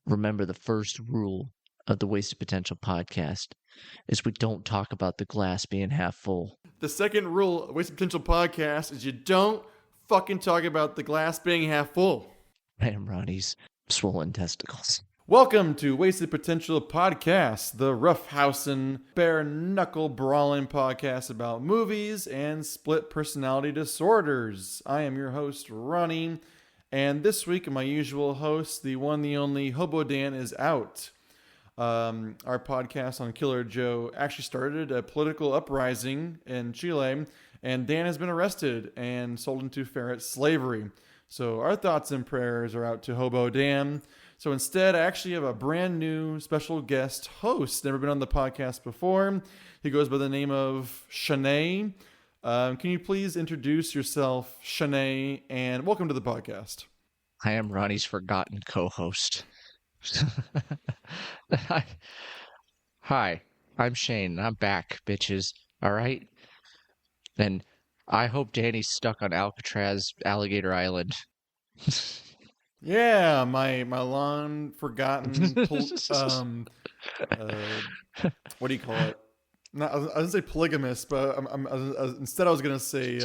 remember the first rule of the Wasted Potential podcast is we don't talk about the glass being half full. The second rule of Wasted Potential podcast is you don't fucking talk about the glass being half full. I am Ronnie's swollen testicles. Welcome to Wasted Potential Podcast, the roughhousing, bare-knuckle brawling podcast about movies and split personality disorders. I am your host, Ronnie, and this week my usual host, the one, the only, Hobo Dan, is out. Our podcast on Killer Joe actually started a political uprising in Chile, and Dan has been arrested and sold into ferret slavery. So our thoughts and prayers are out to Hobo Dan. So instead, I actually have a brand new special guest host, never been on the podcast before. He goes by the name of Sha'ne. Can you please introduce yourself, Sha'ne, and welcome to the podcast. I am Ronnie's forgotten co-host. Hi, I'm Shane. I'm back, bitches. All right? And I hope Danny's stuck on Alcatraz Alligator Island. Yeah, my long forgotten, what do you call it? Not, I was gonna say polygamous, but instead I was gonna say,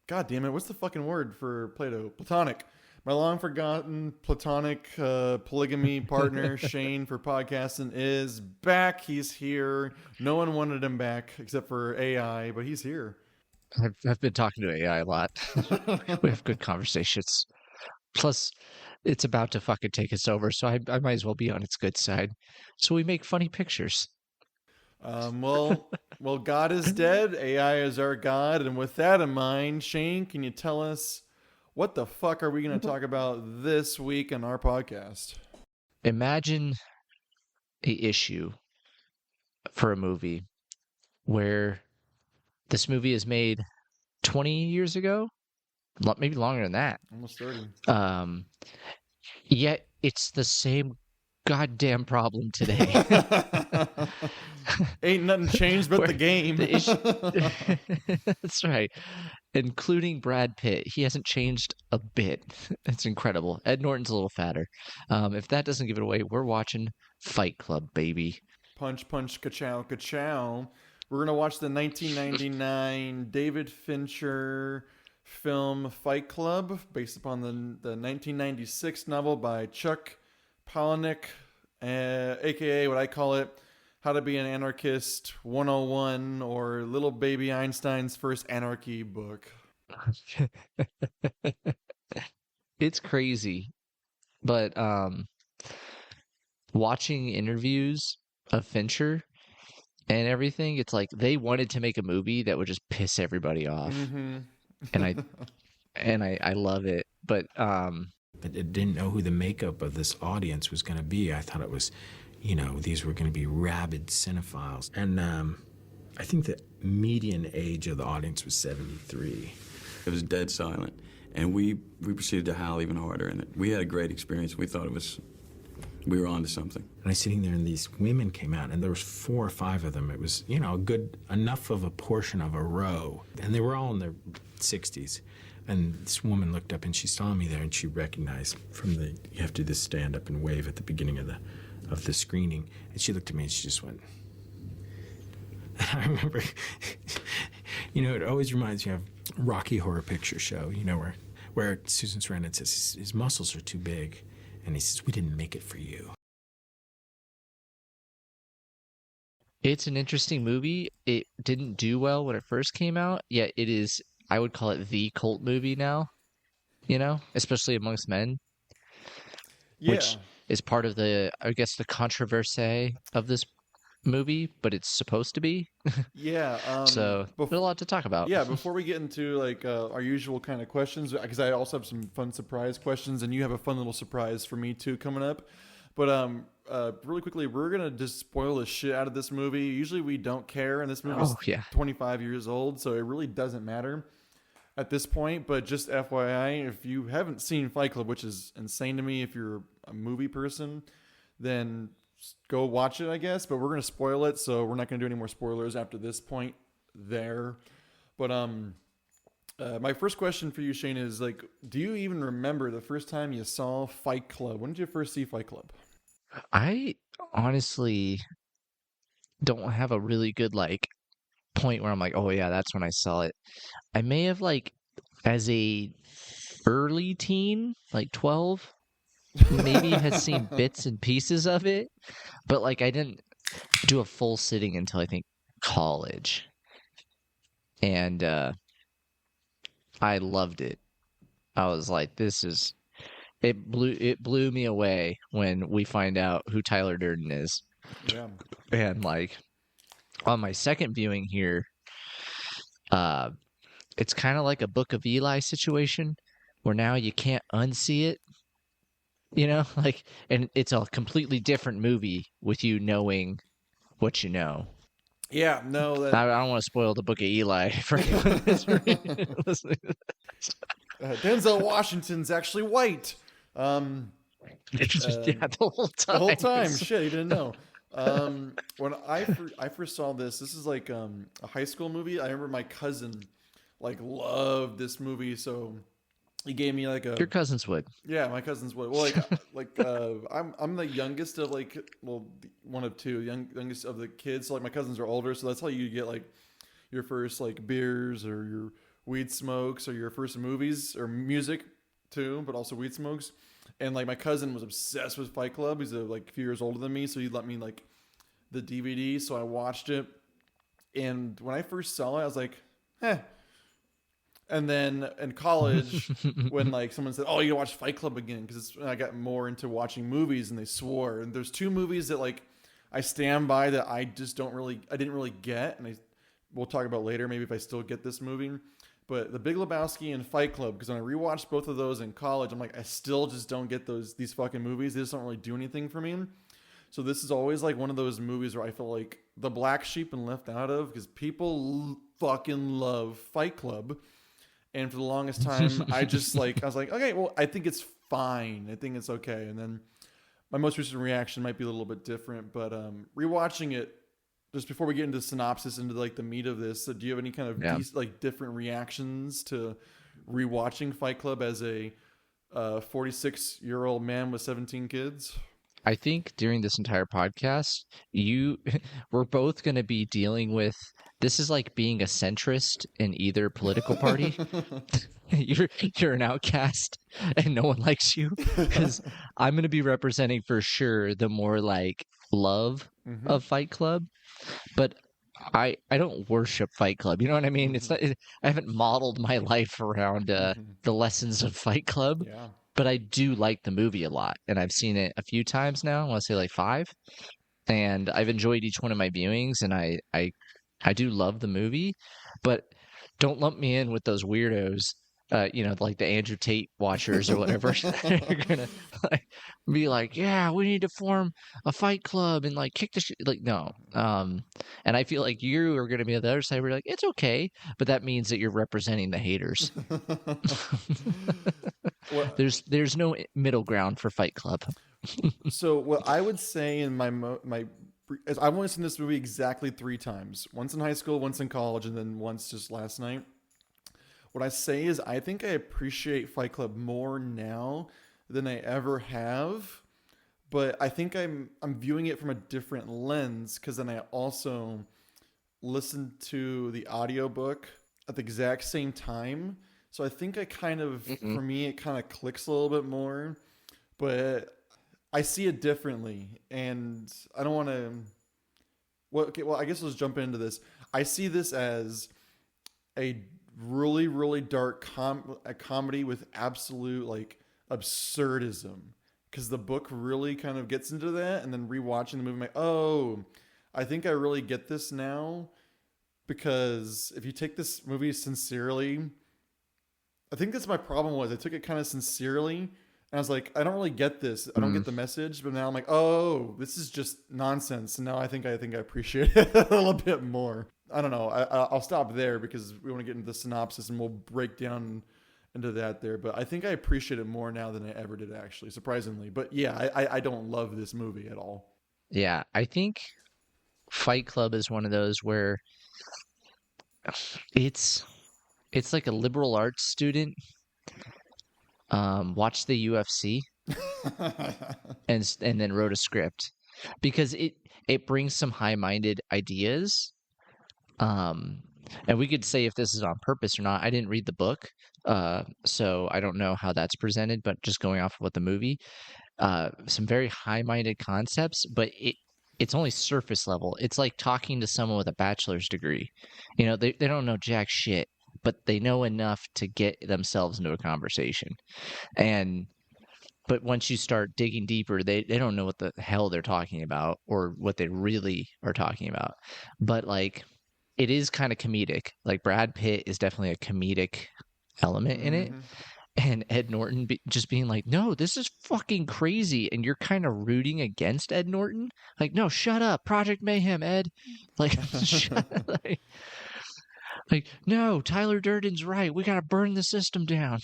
God damn it, what's the fucking word for Plato? Platonic. My long forgotten platonic polygamy partner, Shane, for podcasting is back. He's here. No one wanted him back except for AI, but he's here. I've been talking to AI a lot. We have good conversations. Plus, it's about to fucking take us over, so I might as well be on its good side. So we make funny pictures. Well, God is dead. AI is our God. And with that in mind, Shane, can you tell us what the fuck are we going to talk about this week on our podcast? Imagine an issue for a movie where this movie is made 20 years ago, maybe longer than that. Almost 30. Yet it's the same goddamn problem today. Ain't nothing changed but the game. That's right. Including Brad Pitt. He hasn't changed a bit. It's incredible. Ed Norton's a little fatter. If that doesn't give it away, we're watching Fight Club, baby. Punch, punch, ka-chow, ka-chow. We're going to watch the 1999 David Fincher film Fight Club, based upon the 1996 novel by Chuck Palahniuk, a.k.a. what I call it, How to Be an Anarchist 101, or Little Baby Einstein's First Anarchy book. It's crazy. But watching interviews of Fincher and everything, it's like they wanted to make a movie that would just piss everybody off. Mm-hmm. And I love it. But I didn't know who the makeup of this audience was going to be. I thought it was, these were going to be rabid cinephiles. And I think the median age of the audience was 73. It was dead silent. And we proceeded to howl even harder. And we had a great experience. We thought we were on to something. And I was sitting there, and these women came out, and there was 4 or 5 of them. It was, enough of a portion of a row. And they were all in their 60s. And this woman looked up, and she saw me there, and she recognized you have to do this stand up and wave at the beginning of the screening. And she looked at me, and she just went. And I remember, it always reminds me of Rocky Horror Picture Show, where Susan Sarandon says his muscles are too big. And he says, we didn't make it for you. It's an interesting movie. It didn't do well when it first came out, yet it is, I would call it the cult movie now, especially amongst men. Yeah. Which is part of the controversy of this movie, but it's supposed to be. Yeah. So there's a lot to talk about. Yeah, before we get into our usual kind of questions, because I also have some fun surprise questions, and you have a fun little surprise for me too coming up. But really quickly, we're gonna just spoil the shit out of this movie. Usually we don't care, and this movie's 25 years old, so it really doesn't matter at this point. But just FYI, if you haven't seen Fight Club, which is insane to me if you're a movie person, then go watch it, I guess. But we're going to spoil it, so we're not going to do any more spoilers after this point there. But My first question for you, Shane, is like, do you even remember the first time you saw Fight Club? When did you first see Fight Club? I honestly don't have a really good like point where I'm like, oh yeah, that's when I saw it. I may have like as a early teen, like 12, maybe had seen bits and pieces of it, but like I didn't do a full sitting until I think college. And I loved it. I was like, this is it blew me away when we find out who Tyler Durden is. Yeah. And like on my second viewing here, uh it's kind of like a Book of Eli situation where now you can't unsee it, like, and it's a completely different movie with you knowing what you know. Yeah, no, that I don't want to spoil the Book of Eli for anyone that's listening. Denzel Washington's actually white. Yeah, the whole time. The whole time. Shit, you didn't know. When I first saw this is like a high school movie. I remember my cousin like loved this movie, so he gave me like a. Your cousins would. Yeah, my cousins would. Well, I'm the youngest of like, well, one of two youngest of the kids. So like my cousins are older, so that's how you get like your first like beers or your weed smokes or your first movies or music too, but also weed smokes. And like my cousin was obsessed with Fight Club. He's like a few years older than me, so he let me like the DVD. So I watched it, and when I first saw it, I was like, "Heh." And then in college, when like someone said, "Oh, you gotta watch Fight Club again," because I got more into watching movies, and they swore. And there's two movies that like I stand by that I didn't really get, and we'll talk about later maybe if I still get this movie. But The Big Lebowski and Fight Club, because when I rewatched both of those in college, I'm like, I still just don't get these fucking movies. They just don't really do anything for me. So this is always like one of those movies where I feel like the black sheep and left out of, because people fucking love Fight Club. And for the longest time, I was like, okay, well, I think it's fine. I think it's okay. And then my most recent reaction might be a little bit different, but rewatching it, just before we get into synopsis, into like the meat of this, do you have any kind of different reactions to rewatching Fight Club as a 46-year-old man with 17 kids? I think during this entire podcast, we're both going to be dealing with, this is like being a centrist in either political party. You're an outcast and no one likes you, because I'm going to be representing for sure the more like love of Fight Club, but I don't worship Fight Club. You know what I mean? It's not, I haven't modeled my life around the lessons of Fight Club. Yeah. But I do like the movie a lot, and I've seen it a few times now. I want to say like 5, and I've enjoyed each one of my viewings, and I do love the movie, but don't lump me in with those weirdos, like the Andrew Tate watchers or whatever. They're gonna like, be like, yeah, we need to form a Fight Club and like kick the shit. Like, no. And I feel like you are gonna be on the other side where you're like, it's okay, but that means that you're representing the haters. Well, There's no middle ground for Fight Club. so what I would say in is I've only seen this movie exactly 3 times. Once in high school, once in college, and then once just last night. What I say is I think I appreciate Fight Club more now than I ever have. But I think I'm viewing it from a different lens, because then I also listened to the audiobook at the exact same time. So I think I kind of, for me, it kind of clicks a little bit more, but I see it differently, and I don't want to. Well, I guess let's jump into this. I see this as a really, really dark a comedy with absolute like absurdism, because the book really kind of gets into that, and then rewatching the movie, I'm like, oh, I think I really get this now, because if you take this movie sincerely. I think that's my problem was I took it kind of sincerely, and I was like, I don't really get this. I don't get the message, but now I'm like, oh, this is just nonsense. And now I think I appreciate it a little bit more. I don't know. I'll stop there because we want to get into the synopsis and we'll break down into that there. But I think I appreciate it more now than I ever did, actually, surprisingly. But yeah, I don't love this movie at all. Yeah, I think Fight Club is one of those where it's it's like a liberal arts student watched the UFC and then wrote a script because it brings some high-minded ideas. And we could say if this is on purpose or not. I didn't read the book, so I don't know how that's presented, but just going off of what the movie, some very high-minded concepts, but it's only surface level. It's like talking to someone with a bachelor's degree. You know, they don't know jack shit, but they know enough to get themselves into a conversation. But once you start digging deeper, they don't know what the hell they're talking about or what they really are talking about. But like, it is kind of comedic. Like Brad Pitt is definitely a comedic element in it. And Ed Norton just being like, no, this is fucking crazy. And you're kind of rooting against Ed Norton. Like, no, shut up. Project Mayhem, Ed. Like, like, no, Tyler Durden's right. We got to burn the system down.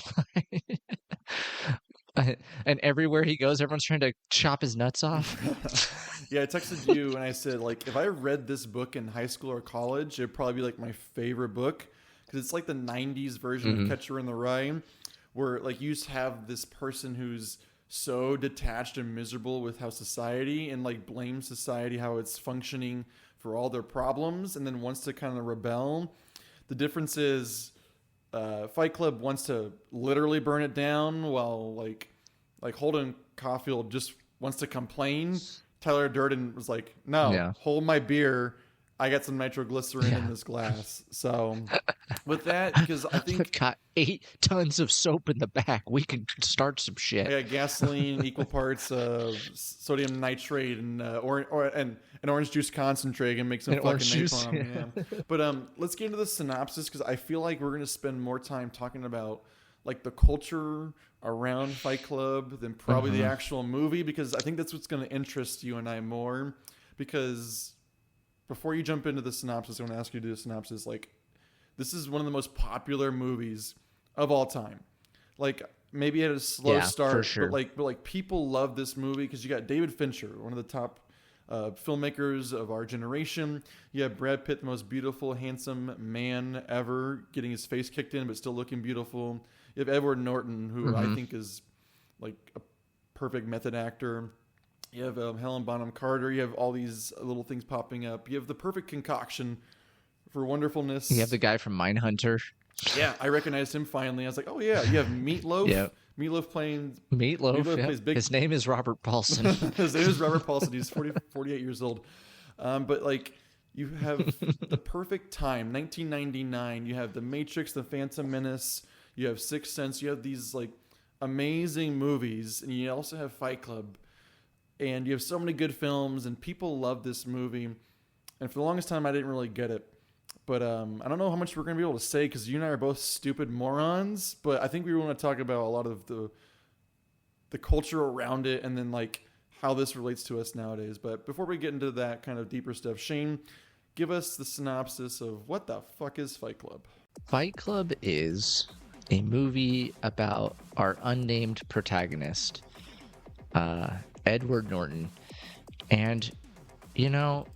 And everywhere he goes, everyone's trying to chop his nuts off. Yeah, I texted you and I said, like, if I read this book in high school or college, it'd probably be like my favorite book because it's like the 90s version of Catcher in the Rye, where like you used to have this person who's so detached and miserable with how society and like blames society, how it's functioning for all their problems, and then wants to kind of rebel. The difference is Fight Club wants to literally burn it down, while like Holden Caulfield just wants to complain. Tyler Durden was like, no, hold my beer. I got some nitroglycerin in this glass. So with that, because I think I've got 8 tons of soap in the back. We can start some shit. I got gasoline, equal parts of sodium nitrate and orange juice concentrate, and make some fucking napalm. Yeah. But let's get into the synopsis because I feel like we're gonna spend more time talking about like the culture around Fight Club than probably the actual movie, because I think that's what's gonna interest you and I more. Because before you jump into the synopsis, I want to ask you to do a synopsis. Like, this is one of the most popular movies of all time. Like, maybe it had a slow start, for sure. but like people love this movie because you got David Fincher, one of the top filmmakers of our generation. You have Brad Pitt, the most beautiful, handsome man ever, getting his face kicked in but still looking beautiful. You have Edward Norton, who I think is like a perfect method actor. You have Helen Bonham Carter. You have all these little things popping up. You have the perfect concoction for wonderfulness. You have the guy from Mindhunter. Yeah, I recognized him finally. I was like, oh yeah. You have Meatloaf. Yep. Meatloaf playing... Meatloaf plays big... His name is Robert Paulson. His name is Robert Paulson. He's 48 years old. But like, you have the perfect time, 1999. You have The Matrix, The Phantom Menace. You have Sixth Sense. You have these like amazing movies. And you also have Fight Club. And you have so many good films, and people love this movie. And for the longest time, I didn't really get it. But I don't know how much we're going to be able to say, because you and I are both stupid morons. But I think we want to talk about a lot of the culture around it, and then like how this relates to us nowadays. But before we get into that kind of deeper stuff, Shane, give us the synopsis of what the fuck is Fight Club? Fight Club is a movie about our unnamed protagonist, Edward Norton. And, you know,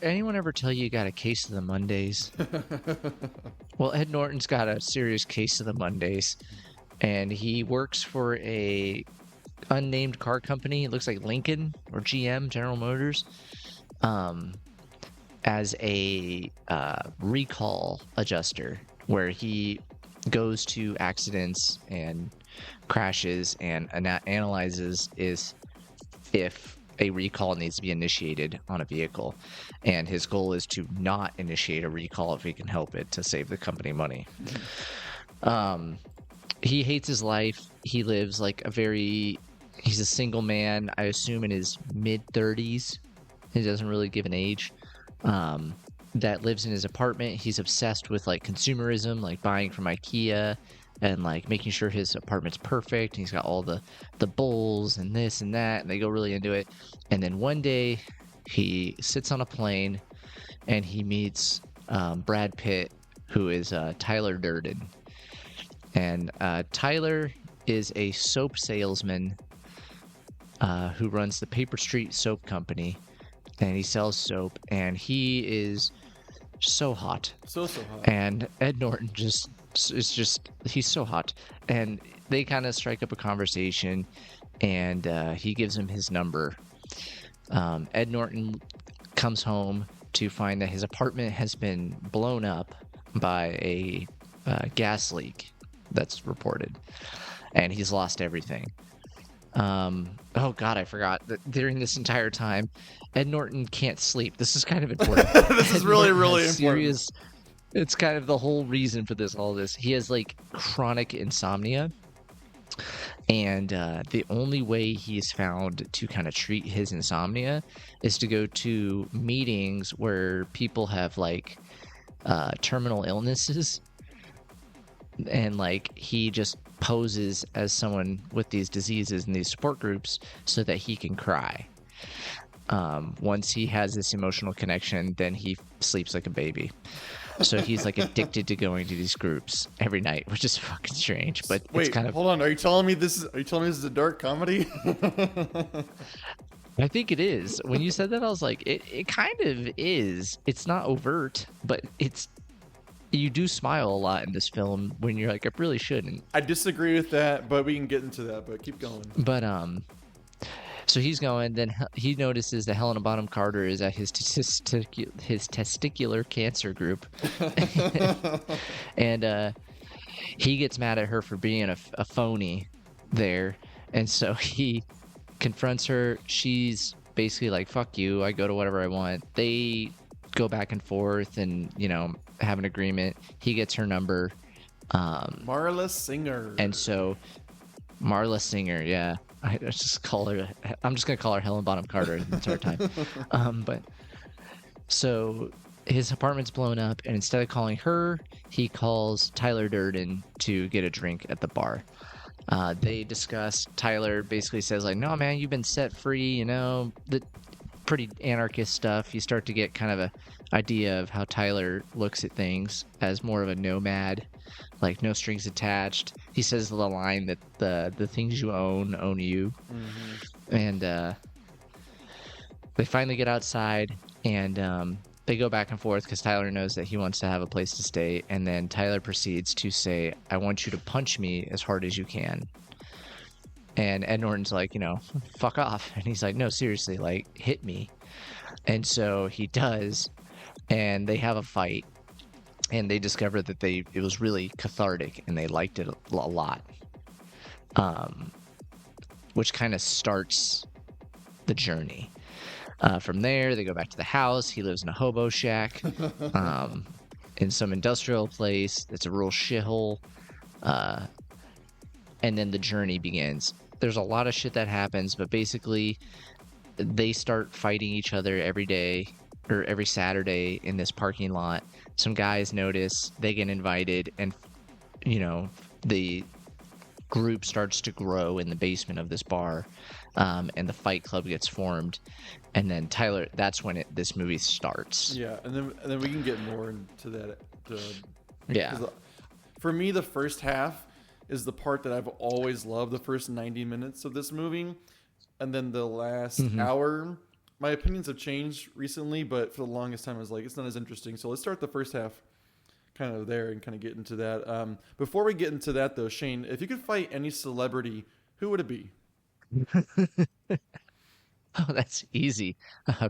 anyone ever tell you got a case of the Mondays? Well, Ed Norton's got a serious case of the Mondays, and he works for a unnamed car company. It looks like Lincoln or GM, General Motors, as a recall adjuster, where he goes to accidents and crashes and analyzes if a recall needs to be initiated on a vehicle. And his goal is to not initiate a recall if he can help it, to save the company money. He hates his life. He lives like he's a single man, I assume in his mid-30s. He doesn't really give an age. That lives in his apartment. He's obsessed with like consumerism, like buying from IKEA and like making sure his apartment's perfect. He's got all the bowls and this and that, and they go really into it. And then one day he sits on a plane and he meets Brad Pitt, who is Tyler Durden. And Tyler is a soap salesman who runs the Paper Street Soap Company, and he sells soap, and he is so hot. So hot. And Ed Norton just It's just he's so hot, and they kind of strike up a conversation, and he gives him his number. Ed Norton comes home to find that his apartment has been blown up by a gas leak that's reported, and he's lost everything. Oh God, I forgot that during this entire time, Ed Norton can't sleep. This is kind of important. This is Ed really, Norton really has important. It's kind of the whole reason for all this. He has like chronic insomnia, and the only way he's found to kind of treat his insomnia is to go to meetings where people have like terminal illnesses, and like he just poses as someone with these diseases in these support groups so that he can cry. Once he has this emotional connection, then he sleeps like a baby. So he's like addicted to going to these groups every night, which is fucking strange. But Wait, it's kind of. hold on. Are you telling me this is a dark comedy? I think it is. When you said that, I was like, it kind of is. It's not overt, but it's. You do smile a lot in this film when you're like, I really shouldn't. I disagree with that, but we can get into that. But keep going. But so he's going. Then he notices that Helena Bonham Carter is at his testicular cancer group, and he gets mad at her for being a phony there, and so he confronts her. She's basically like, "Fuck you! I go to whatever I want." They go back and forth, and have an agreement. He gets her number. Marla Singer. And so Marla Singer, yeah. I'm just gonna call her Helen Bonham Carter the entire time. But so his apartment's blown up, and instead of calling her, he calls Tyler Durden to get a drink at the bar. They discuss. Tyler basically says like, "No, man, you've been set free. The pretty anarchist stuff." You start to get kind of a idea of how Tyler looks at things as more of a nomad, like no strings attached. He says the line that the things you own you. Mm-hmm. And they finally get outside, and they go back and forth because Tyler knows that he wants to have a place to stay, and then Tyler proceeds to say, "I want you to punch me as hard as you can." And Ed Norton's like, fuck off. And he's like, no, seriously, like, hit me. And so he does, and they have a fight, and they discover that it was really cathartic, and they liked it a lot. Which kind of starts the journey. From there, they go back to the house. He lives in a hobo shack in some industrial place. It's a real shithole. And then the journey begins. There's a lot of shit that happens, but basically they start fighting each other every day or every Saturday in this parking lot. Some guys notice, they get invited, and the group starts to grow in the basement of this bar, and the fight club gets formed. And then Tyler, that's when this movie starts. Yeah, and then we can get more into that. Yeah. For me, the first half is the part that I've always loved, the first 90 minutes of this movie. And then the last hour, my opinions have changed recently, but for the longest time I was like, it's not as interesting. So let's start the first half kind of there and kind of get into that. Before we get into that though, Shane, if you could fight any celebrity, who would it be? Oh, that's easy.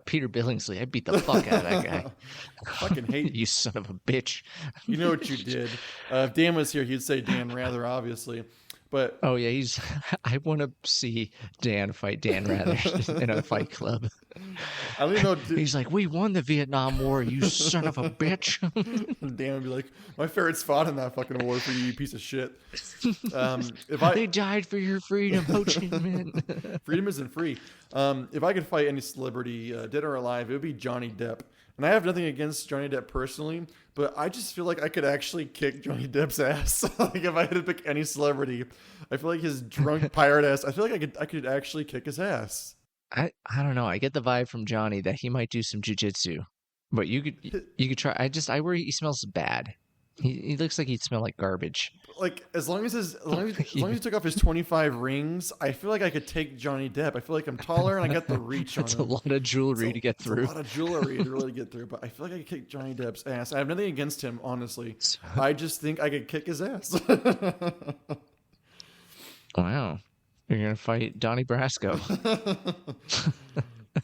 Peter Billingsley. I beat the fuck out of that guy. Fucking hate you, son of a bitch. You know what you did. If Dan was here, he'd say Dan Rather, obviously. But oh yeah, I want to see Dan fight Dan Rather in a fight club. I don't even know. He's like, we won the Vietnam War, you son of a bitch. Dan would be like, my parents fought in that fucking war for you, you piece of shit. They died for your freedom, Ho Chi Minh. Freedom isn't free. If I could fight any celebrity, dead or alive, it would be Johnny Depp. And I have nothing against Johnny Depp personally, but I just feel like I could actually kick Johnny Depp's ass. Like if I had to pick any celebrity, I feel like his drunk pirate ass. I feel like I could actually kick his ass. I don't know. I get the vibe from Johnny that he might do some jujitsu, but you could try. I worry he smells bad. He looks like he'd smell like garbage. Like as long as he took off his 25 rings, I feel like I could take Johnny Depp. I feel like I'm taller and I got the reach on him. It's a lot of jewelry to get through. It's a lot of jewelry to really get through, but I feel like I could kick Johnny Depp's ass. I have nothing against him, honestly. I just think I could kick his ass. Wow. You're going to fight Donnie Brasco.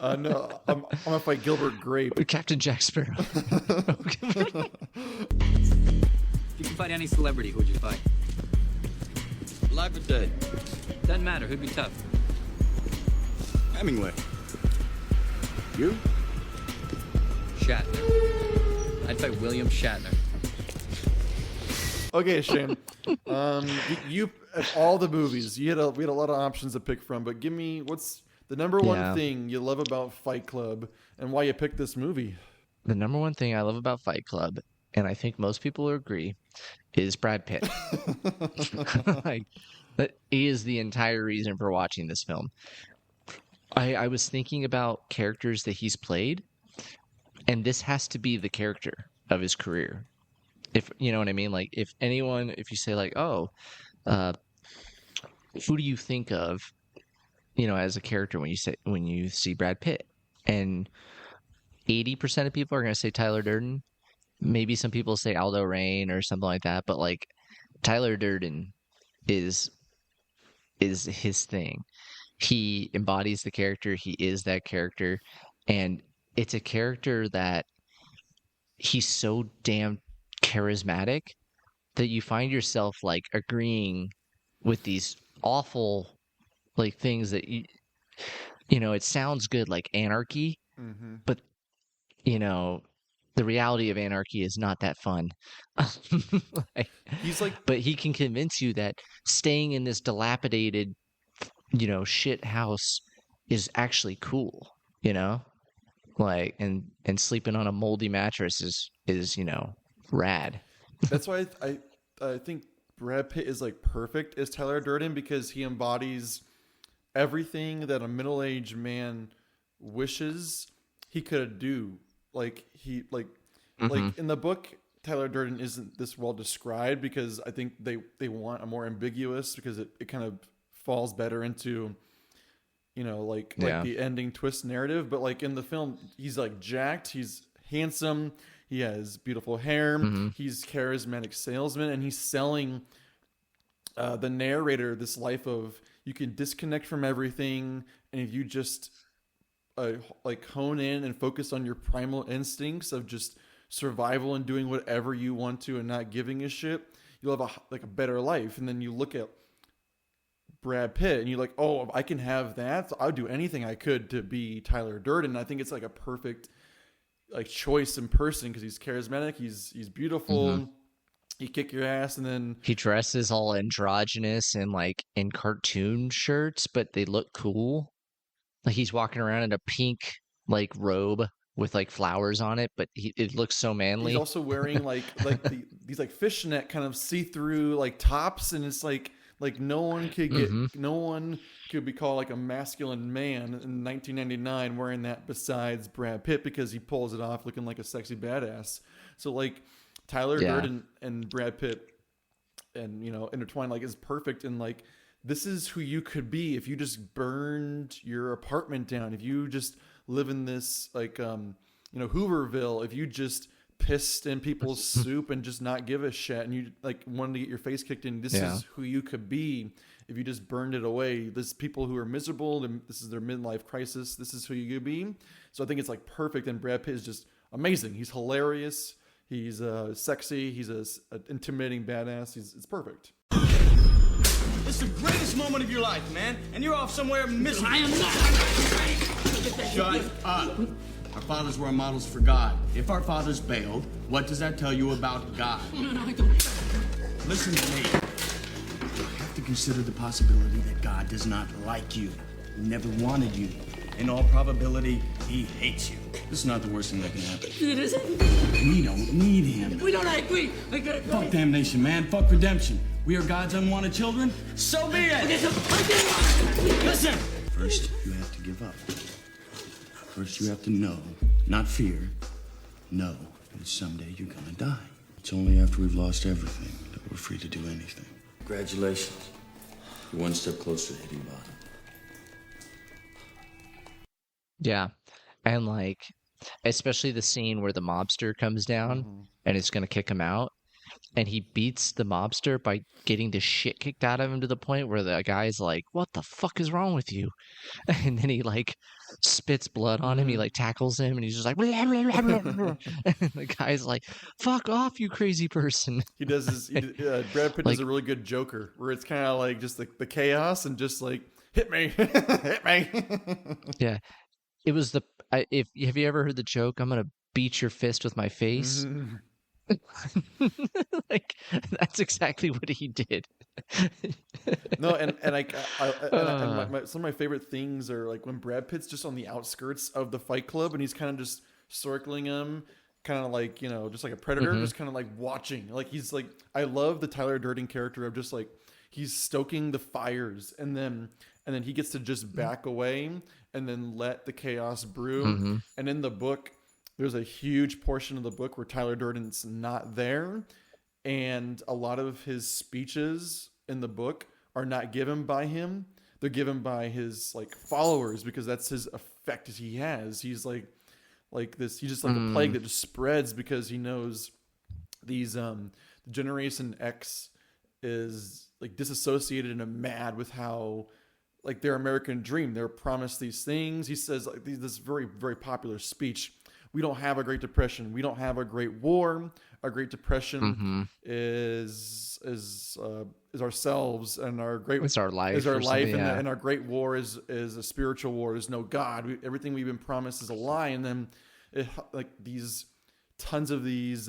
No, I'm going to fight Gilbert Grape. Captain Jack Sparrow. If you could fight any celebrity, who would you fight? Alive or dead? Doesn't matter. Who'd be tough? Hemingway. You? Shatner. I'd fight William Shatner. Okay, Shane. You of all the movies, we had a lot of options to pick from, but give me what's the number one thing you love about Fight Club and why you picked this movie? The number one thing I love about Fight Club, and I think most people will agree, is Brad Pitt. Like, that is the entire reason for watching this film. I was thinking about characters that he's played, and this has to be the character of his career. If you know what I mean, like if you say like, oh, who do you think of, as a character when you see Brad Pitt, and 80% of people are going to say Tyler Durden. Maybe some people say Aldo Rain or something like that, but like Tyler Durden is his thing. He embodies the character. He is that character, and it's a character that he's so damn charismatic that you find yourself like agreeing with these awful like things that it sounds good, like anarchy, but the reality of anarchy is not that fun. But he can convince you that staying in this dilapidated shit house is actually cool, like and sleeping on a moldy mattress is rad. That's why I think Brad Pitt is like perfect as Tyler Durden, because he embodies everything that a middle-aged man wishes he could do. Like like in the book, Tyler Durden isn't this well described because I think they want a more ambiguous, because it kind of falls better into like the ending twist narrative. But like in the film, he's like jacked, he's handsome, he has beautiful hair, he's charismatic salesman, and he's selling the narrator this life of you can disconnect from everything, and if you just like hone in and focus on your primal instincts of just survival and doing whatever you want to and not giving a shit, you'll have a better life. And then you look at Brad Pitt and you're like, oh, if I can have that, so I'll do anything I could to be Tyler Durden. And I think it's like a perfect like choice in person, because he's charismatic, he's beautiful, he kick your ass, and then he dresses all androgynous and like in cartoon shirts, but they look cool. Like he's walking around in a pink like robe with like flowers on it, but it looks so manly. He's also wearing these like fishnet kind of see-through like tops, and it's like no one could be called like a masculine man in 1999 wearing that besides Brad Pitt, because he pulls it off looking like a sexy badass. So like Tyler Durden and Brad Pitt and intertwined like is perfect, and like this is who you could be if you just burned your apartment down, if you just live in this like Hooverville, if you just pissed in people's soup and just not give a shit, and you like wanted to get your face kicked in. This is who you could be if you just burned it away. This people who are miserable, this is their midlife crisis. This is who you could be. So I think it's like perfect. And Brad Pitt is just amazing. He's hilarious. He's sexy. He's an intimidating badass. It's perfect. It's the greatest moment of your life, man, and you're off somewhere miserable. I am not. Shut up. Our fathers were models for God. If our fathers bailed, what does that tell you about God? No, I don't. Listen to me. You have to consider the possibility that God does not like you. He never wanted you. In all probability, he hates you. This is not the worst thing that can happen. It isn't. We don't need him. We don't. I agree. I gotta go. Fuck damnation, man. Fuck redemption. We are God's unwanted children. So be it. Okay, so I didn't. Listen. First, you have to give up. First, you have to know, not fear, know that someday you're gonna die. It's only after we've lost everything that we're free to do anything. Congratulations. You're one step closer to hitting bottom. Yeah. And like, especially the scene where the mobster comes down and is going to kick him out. And he beats the mobster by getting the shit kicked out of him to the point where the guy's like, "What the fuck is wrong with you?" And then he like spits blood on him. He like tackles him and he's just like, "Blah, blah, blah, blah, blah." And the guy's like, "Fuck off, you crazy person." He does his. Brad Pitt Like- does a really good Joker, where it's kind of like just the chaos and just like hit me, hit me. Yeah. It was if have you ever heard the joke, "I'm going to beat your fist with my face"? Like, that's exactly what he did. No, and some of my favorite things are like when Brad Pitt's just on the outskirts of the Fight Club and he's kind of just circling him, kind of like, just like a predator, just kind of like watching. Like he's like, I love the Tyler Durden character of just like he's stoking the fires and then he gets to just back away and then let the chaos brew. And in the book, there's a huge portion of the book where Tyler Durden's not there, and a lot of his speeches in the book are not given by him. They're given by his like followers because that's his effect he has. He's like this. He's just like a plague that just spreads because he knows these Generation X is like disassociated and mad with how like their American dream. They're promised these things. He says like this very, very popular speech. We don't have a Great Depression. We don't have a Great War. Our Great Depression is ourselves, and our great It's our life. is our or life, something, yeah. and our Great War is a spiritual war. There's no God. Everything we've been promised is a lie. And then, like these tons of these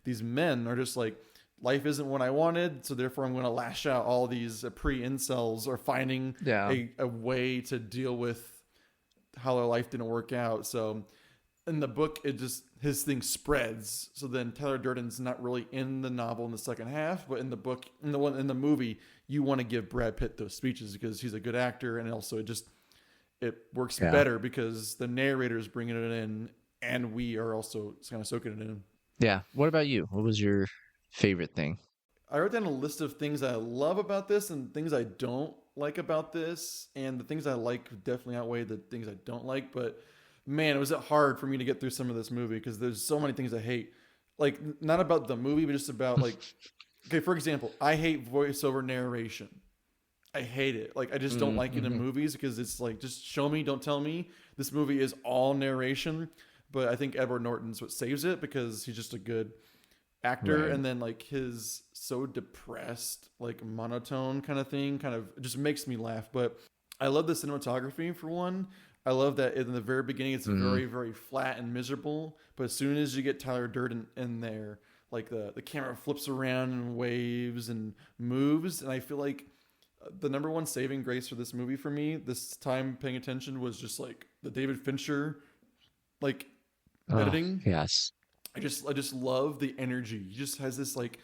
men are just like, life isn't what I wanted, so therefore I'm going to lash out. All these pre-incels are finding a way to deal with how their life didn't work out. So in the book, his thing spreads. So then Tyler Durden's not really in the novel in the second half, but in the book, in the movie, you want to give Brad Pitt those speeches because he's a good actor, and also it works better because the narrator is bringing it in, and we are also kind of soaking it in. Yeah. What about you? What was your favorite thing? I wrote down a list of things I love about this and things I don't like about this, and the things I like definitely outweigh the things I don't like. But man, was it hard for me to get through some of this movie because there's so many things I hate. Like, not about the movie, but just about like, okay, for example, I hate voiceover narration. I hate it. Like, I just don't like it in movies because it's like, just show me, don't tell me. This movie is all narration, but I think Edward Norton's what saves it because he's just a good actor. Right. And then like his so depressed, like monotone kind of thing kind of just makes me laugh. But I love the cinematography for one. I love that in the very beginning, it's very, very flat and miserable. But as soon as you get Tyler Durden in there, like the camera flips around and waves and moves. And I feel like the number one saving grace for this movie for me, this time paying attention, was just like the David Fincher, like editing. Yes. I just love the energy. He just has this like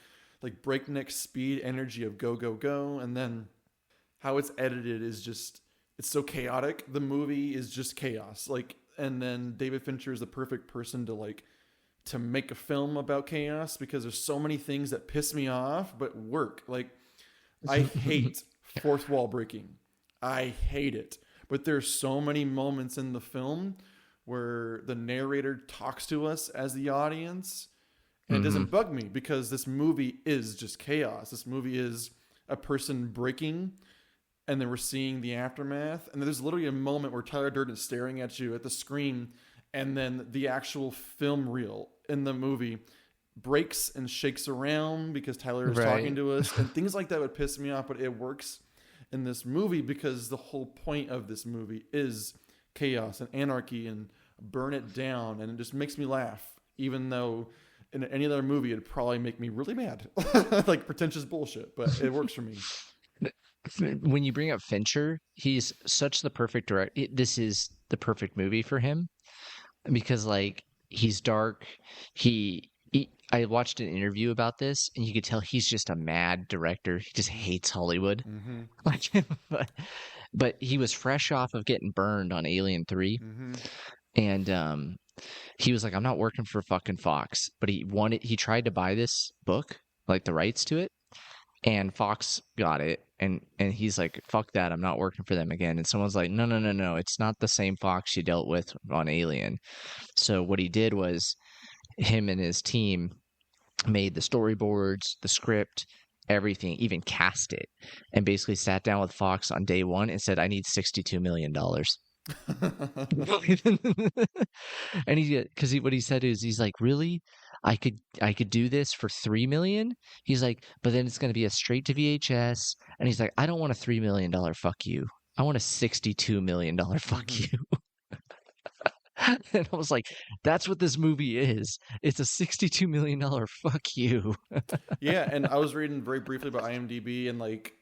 breakneck speed energy of go, go, go. And then how it's edited is just, it's so chaotic. The movie is just chaos. Like, and then David Fincher is the perfect person to make a film about chaos because there's so many things that piss me off but work. Like, I hate fourth wall breaking. I hate it. But there's so many moments in the film where the narrator talks to us as the audience, and it doesn't bug me because this movie is just chaos. This movie is a person breaking, and then we're seeing the aftermath. And there's literally a moment where Tyler Durden is staring at you at the screen, and then the actual film reel in the movie breaks and shakes around because Tyler is talking to us, and things like that would piss me off, but it works in this movie because the whole point of this movie is chaos and anarchy and burn it down, and it just makes me laugh, even though in any other movie it'd probably make me really mad. Like pretentious bullshit, but it works for me. When you bring up Fincher, he's such the perfect director. This is the perfect movie for him because like he's dark. I watched an interview about this, and you could tell he's just a mad director. He just hates Hollywood. Like, but he was fresh off of getting burned on Alien 3. And he was like, I'm not working for fucking Fox, but he tried to buy this book, like the rights to it, and Fox got it, and he's like, fuck that, I'm not working for them again. And someone's like, no, it's not the same Fox you dealt with on Alien. So what he did was, him and his team made the storyboards, the script, everything, even cast it, and basically sat down with Fox on day one and said, I need $62 million. And what he said is, he's like, really, I could do this for 3 million. He's like, but then it's going to be a straight to VHS. And he's like, I don't want a $3 million fuck you, I want a $62 million fuck you. And I was like, that's what this movie is. It's a $62 million fuck you. Yeah, and I was reading very briefly about IMDb, and like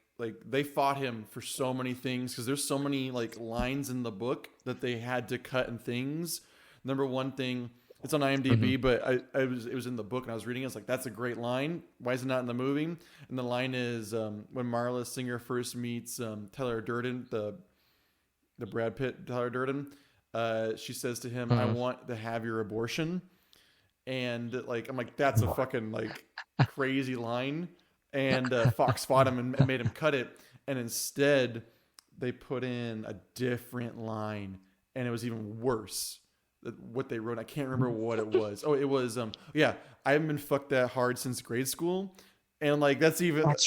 they fought him for so many things because there's so many like lines in the book that they had to cut and things. Number one thing, it's on IMDb, but it was in the book, and I was reading it. It's like, that's a great line. Why is it not in the movie? And the line is when Marla Singer first meets Tyler Durden, the Brad Pitt Tyler Durden. She says to him, I want to have your abortion. And like, I'm like, that's a fucking like crazy line. And Fox fought him and made him cut it. And instead they put in a different line, and it was even worse what they wrote. I can't remember what it was. Oh, it was, yeah, I haven't been fucked that hard since grade school. And like, that's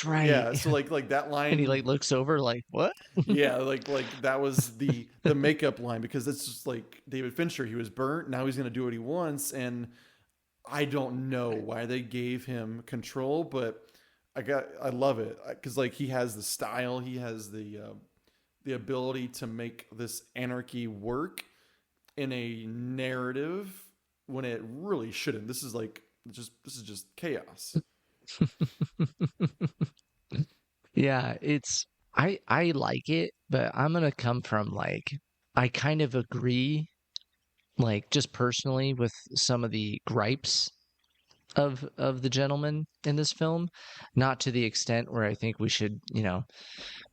right. Yeah. So like that line, and he like looks over like, what? Yeah. Like that was the makeup line, because it's just like David Fincher. He was burnt. Now he's going to do what he wants. And I don't know why they gave him control, but I love it. Cause like, he has the style, he has the ability to make this anarchy work in a narrative when it really shouldn't. This is just chaos. Yeah, I like it, but I'm gonna come from like, I kind of agree, like, just personally, with some of the gripes of the gentleman in this film, not to the extent where I think we should,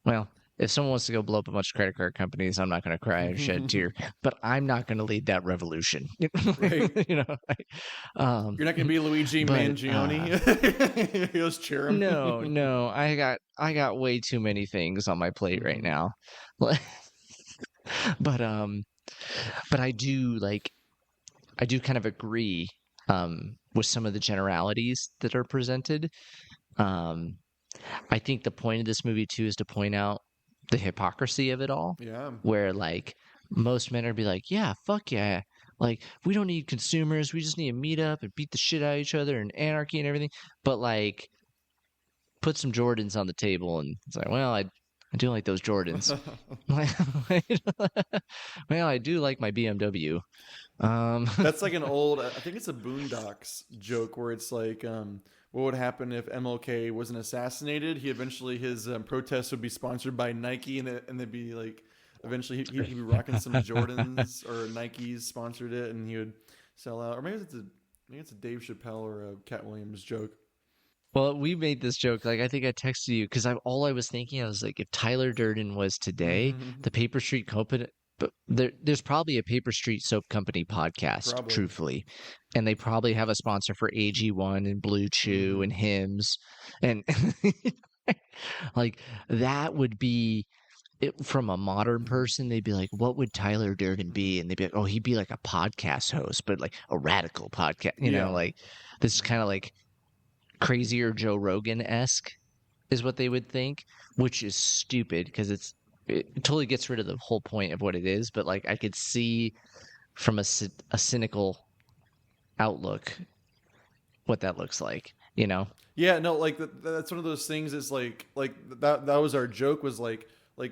well, if someone wants to go blow up a bunch of credit card companies, I'm not going to cry or shed a tear, but I'm not going to lead that revolution. Right. You're not going to be Luigi Mangione. He was cheer him. No, I got way too many things on my plate right now. But I do kind of agree with some of the generalities that are presented. I think the point of this movie too is to point out the hypocrisy of it all. Yeah. Where like, most men are be like, yeah, fuck yeah, like, we don't need consumers, we just need to meet up and beat the shit out of each other and anarchy and everything. But like, put some Jordans on the table, and it's like, well, I do like those Jordans. Well, I do like my BMW. That's like an old, I think it's a Boondocks joke, where it's like, what would happen if MLK wasn't assassinated? His protest would be sponsored by Nike, and they'd be like, eventually he'd be rocking some Jordans, or Nike's sponsored it, and he would sell out. Or maybe it's a Dave Chappelle or a Cat Williams joke. Well, we made this joke. Like, I think I texted you because I was thinking, I was like, if Tyler Durden was today, the Paper Street Company, but there's probably a Paper Street Soap Company podcast, truthfully, and they probably have a sponsor for AG1 and Blue Chew and Hims, and like, that would be it. From a modern person, they'd be like, what would Tyler Durden be? And they'd be like, oh, he'd be like a podcast host, but like a radical podcast, like, this is kind of like crazier Joe Rogan-esque is what they would think, which is stupid because it totally gets rid of the whole point of what it is. But like, I could see from a cynical outlook what that looks like, Yeah, no, like that's one of those things. Is like that was our joke, was like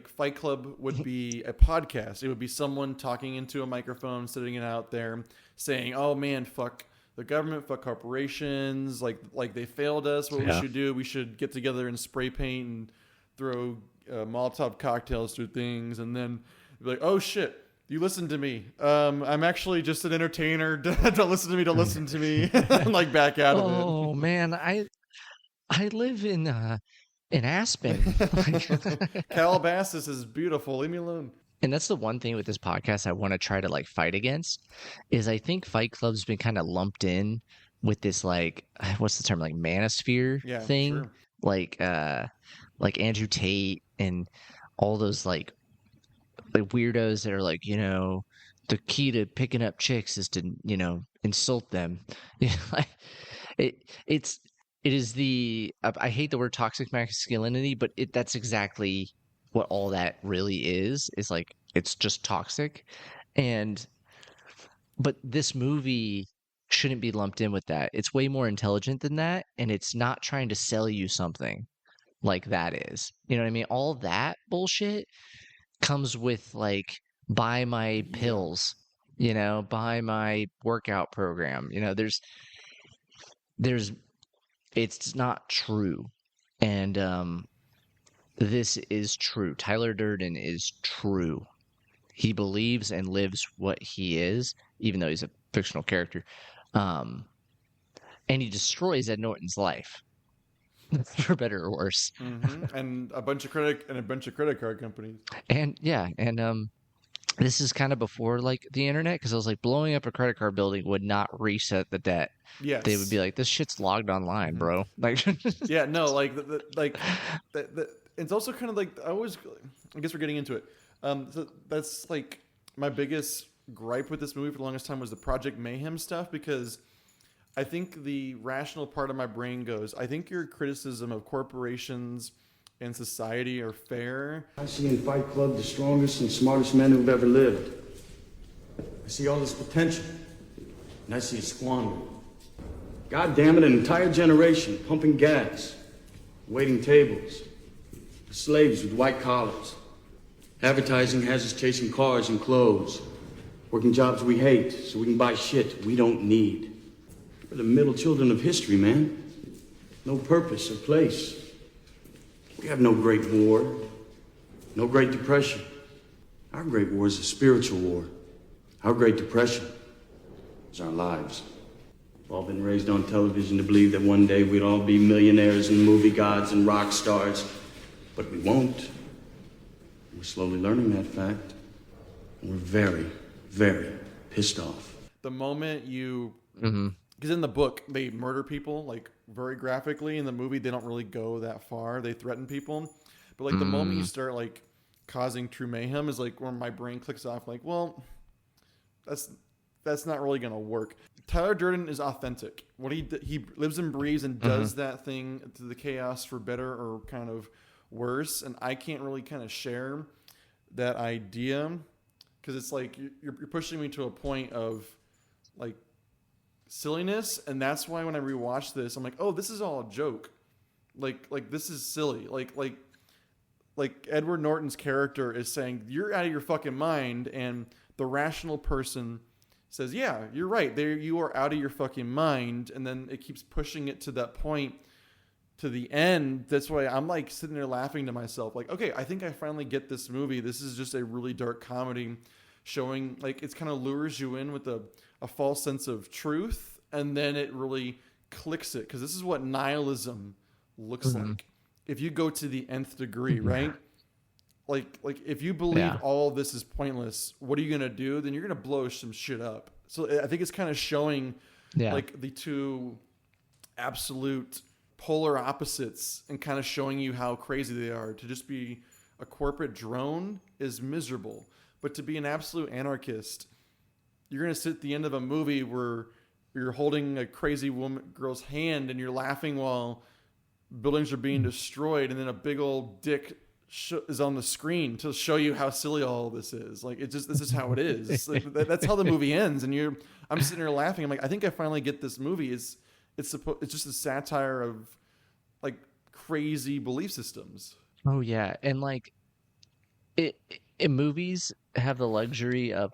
Fight Club would be a podcast. It would be someone talking into a microphone, sitting it out there, saying, "Oh man, fuck the government, fuck corporations, like they failed us. What we should do, we should get together and spray paint and throw Molotov cocktails through things, and then be like, oh shit, you listen to me. I'm actually just an entertainer. Don't listen to me. And like, back out of it. Oh man, I live in Aspen. Calabasas is beautiful. Leave me alone. And that's the one thing with this podcast I want to try to like fight against is I think Fight Club's been kind of lumped in with this like what's the term, like manosphere Yeah, thing, sure. like Andrew Tate and all those like weirdos that are like, the key to picking up chicks is to, insult them. Yeah, like it it's it is I hate the word toxic masculinity, but that's exactly what all that really is like it's just toxic. And but this movie shouldn't be lumped in with that. It's way more intelligent than that, and it's not trying to sell you something like that is. You know what I mean? All that bullshit comes with like buy my pills, buy my workout program. There's it's not true. And this is true. Tyler Durden is true. He believes and lives what he is, even though he's a fictional character. And he destroys Ed Norton's life, for better or worse. And a bunch of credit card companies. And yeah, and this is kind of before like the internet, because I was like, blowing up a credit card building would not reset the debt. Yes. They would be like, this shit's logged online, bro. Like, Yeah, no, like it's also kind of like I guess we're getting into it. So that's like my biggest gripe with this movie for the longest time was the Project Mayhem stuff, because I think the rational part of my brain goes, I think your criticism of corporations and society are fair. I see in Fight Club the strongest and smartest men who've ever lived. I see all this potential, and I see it squandered. God damn it, an entire generation pumping gas, waiting tables, slaves with white collars. Advertising has us chasing cars and clothes, working jobs we hate so we can buy shit we don't need. We're the middle children of history, man. No purpose or place. We have no great war, no great depression. Our great war is a spiritual war. Our great depression is our lives. We've all been raised on television to believe that one day we'd all be millionaires and movie gods and rock stars, but we won't. We're slowly learning that fact, and we're very, very pissed off. The moment you... Because in the book, they murder people, like, very graphically. In the movie, they don't really go that far. They threaten people. But, like, the moment you start, like, causing true mayhem is, like, where my brain clicks off, like, well, that's not really going to work. Tyler Durden is authentic. What he lives and breathes and does that thing to the chaos for better or kind of worse. And I can't really kind of share that idea because it's like you're pushing me to a point of, like, silliness, and that's why when I rewatch this, I'm like, oh, this is all a joke. Like this is silly. Like Edward Norton's character is saying, you're out of your fucking mind, and the rational person says, yeah, you're right. There, you are out of your fucking mind, and then it keeps pushing it to that point, to the end. That's why I'm like sitting there laughing to myself, like, okay, I think I finally get this movie. This is just a really dark comedy showing, like, it's kind of lures you in with a false sense of truth, and then it really clicks it, because this is what nihilism looks like if you go to the nth degree, right? Like if you believe all of this is pointless, what are you gonna do? Then you're gonna blow some shit up. So I think it's kind of showing like the two absolute polar opposites, and kind of showing you how crazy they are. To just be a corporate drone is miserable, but to be an absolute anarchist, you're going to sit at the end of a movie where you're holding a crazy girl's hand and you're laughing while buildings are being destroyed, and then a big old dick is on the screen to show you how silly all this is. Like, this is how it is. That's how the movie ends, and I'm sitting there laughing. I'm like, I think I finally get this movie. It's just a satire of, like, crazy belief systems. Oh yeah, and like movies have the luxury of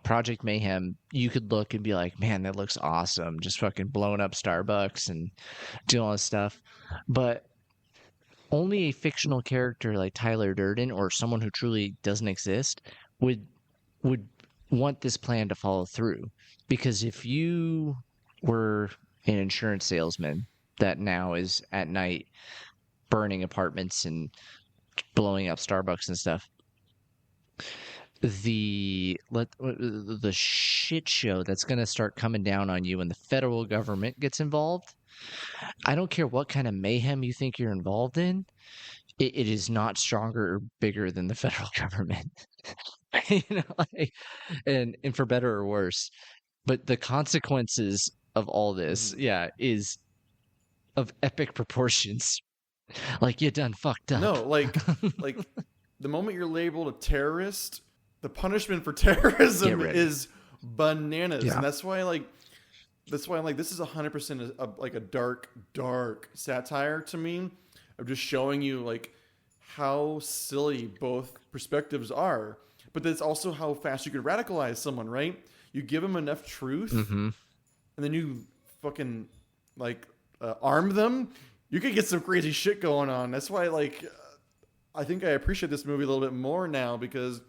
Project Mayhem. You could look and be like, man, that looks awesome, just fucking blowing up Starbucks and doing all this stuff. But only a fictional character like Tyler Durden, or someone who truly doesn't exist, would want this plan to follow through. Because if you were an insurance salesman that now is at night burning apartments and blowing up Starbucks and stuff, the shit show that's going to start coming down on you when the federal government gets involved. I don't care what kind of mayhem you think you're involved in. It is not stronger or bigger than the federal government. Like, and for better or worse. But the consequences of all this, is of epic proportions. Like, you done fucked up. No, like the moment you're labeled a terrorist, the punishment for terrorism is bananas. Yeah. And that's why I'm like this is 100% like a dark satire to me of just showing you like how silly both perspectives are. But that's also how fast you could radicalize someone, right? You give them enough truth, and then you fucking arm them. You could get some crazy shit going on. That's why, I think I appreciate this movie a little bit more now because,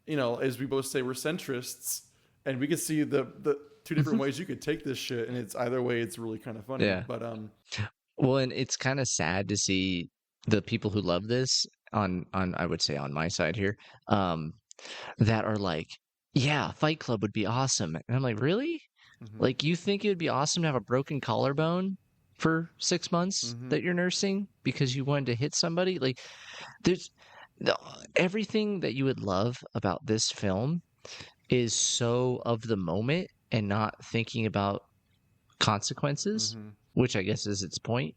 as we both say, we're centrists, and we can see the two different ways you could take this shit, and it's either way, it's really kind of funny. Yeah. But well, and it's kind of sad to see the people who love this on I would say on my side here, that are like, yeah, Fight Club would be awesome, and I'm like, really? Like, you think it would be awesome to have a broken collarbone for 6 months that you're nursing because you wanted to hit somebody? Like, there's everything that you would love about this film is so of the moment and not thinking about consequences, which I guess is its point.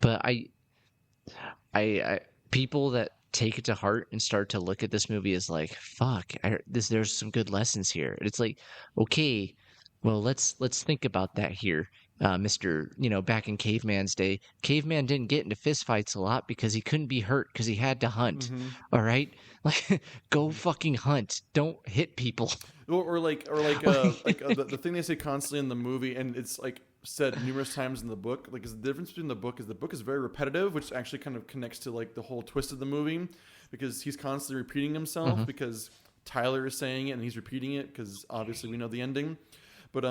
But I people that take it to heart and start to look at this movie as like, fuck, there's some good lessons here. And it's like, okay, well, let's think about that here. Mr. Back in caveman's day, caveman didn't get into fistfights a lot because he couldn't be hurt because he had to hunt. All right, like, go fucking hunt. Don't hit people. Or the thing they say constantly in the movie, and it's like said numerous times in the book. Like, is the difference between the book is very repetitive, which actually kind of connects to like the whole twist of the movie, because he's constantly repeating himself because Tyler is saying it and he's repeating it because obviously we know the ending. But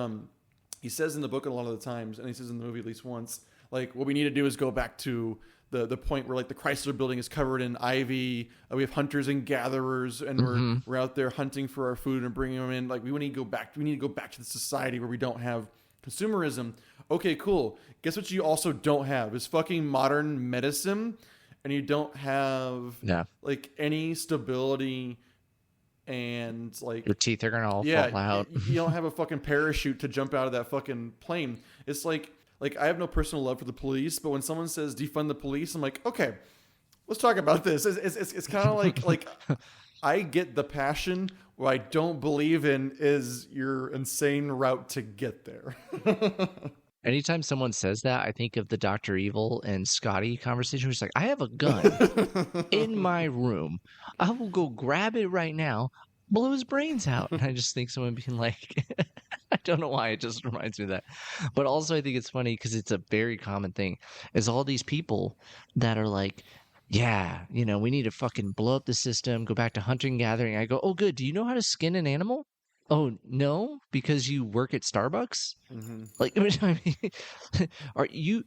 he says in the book a lot of the times, and he says in the movie at least once, like, what we need to do is go back to the point where like the Chrysler building is covered in ivy. We have hunters and gatherers, and we're out there hunting for our food and bringing them in. Like, we need to go back. We need to go back to the society where we don't have consumerism. Okay, cool. Guess what? You also don't have is fucking modern medicine, and you don't have like any stability. And like your teeth are gonna all fall out. You don't have a fucking parachute to jump out of that fucking plane. It's like I have no personal love for the police, but when someone says defund the police, I'm like, okay, let's talk about this. It's kind of like I get the passion. What I don't believe in is your insane route to get there. Anytime someone says that, I think of the Dr. Evil and Scotty conversation. Where he's like, I have a gun in my room. I will go grab it right now, blow his brains out. And I just think someone being like, I don't know why, it just reminds me of that. But also I think it's funny because it's a very common thing, is all these people that are like, yeah, we need to fucking blow up the system, go back to hunting and gathering. I go, oh, good. Do you know how to skin an animal? Oh, no, because you work at Starbucks? Like, I mean, are you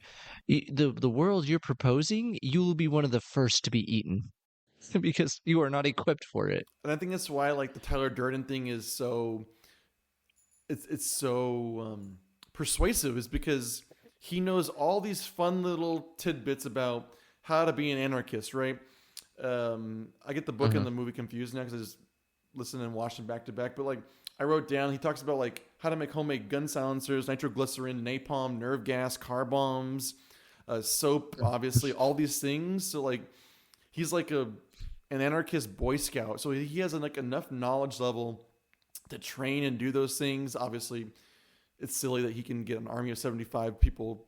the world you're proposing? You will be one of the first to be eaten because you are not equipped for it. And I think that's why like the Tyler Durden thing is so it's so persuasive, is because he knows all these fun little tidbits about how to be an anarchist, right? I get the book and the movie confused now because I just listen and watch them back to back, but like I wrote down, he talks about like how to make homemade gun silencers, nitroglycerin, napalm, nerve gas, car bombs, soap, obviously, all these things. So like he's like an anarchist Boy Scout. So he has like enough knowledge level to train and do those things. Obviously, it's silly that he can get an army of 75 people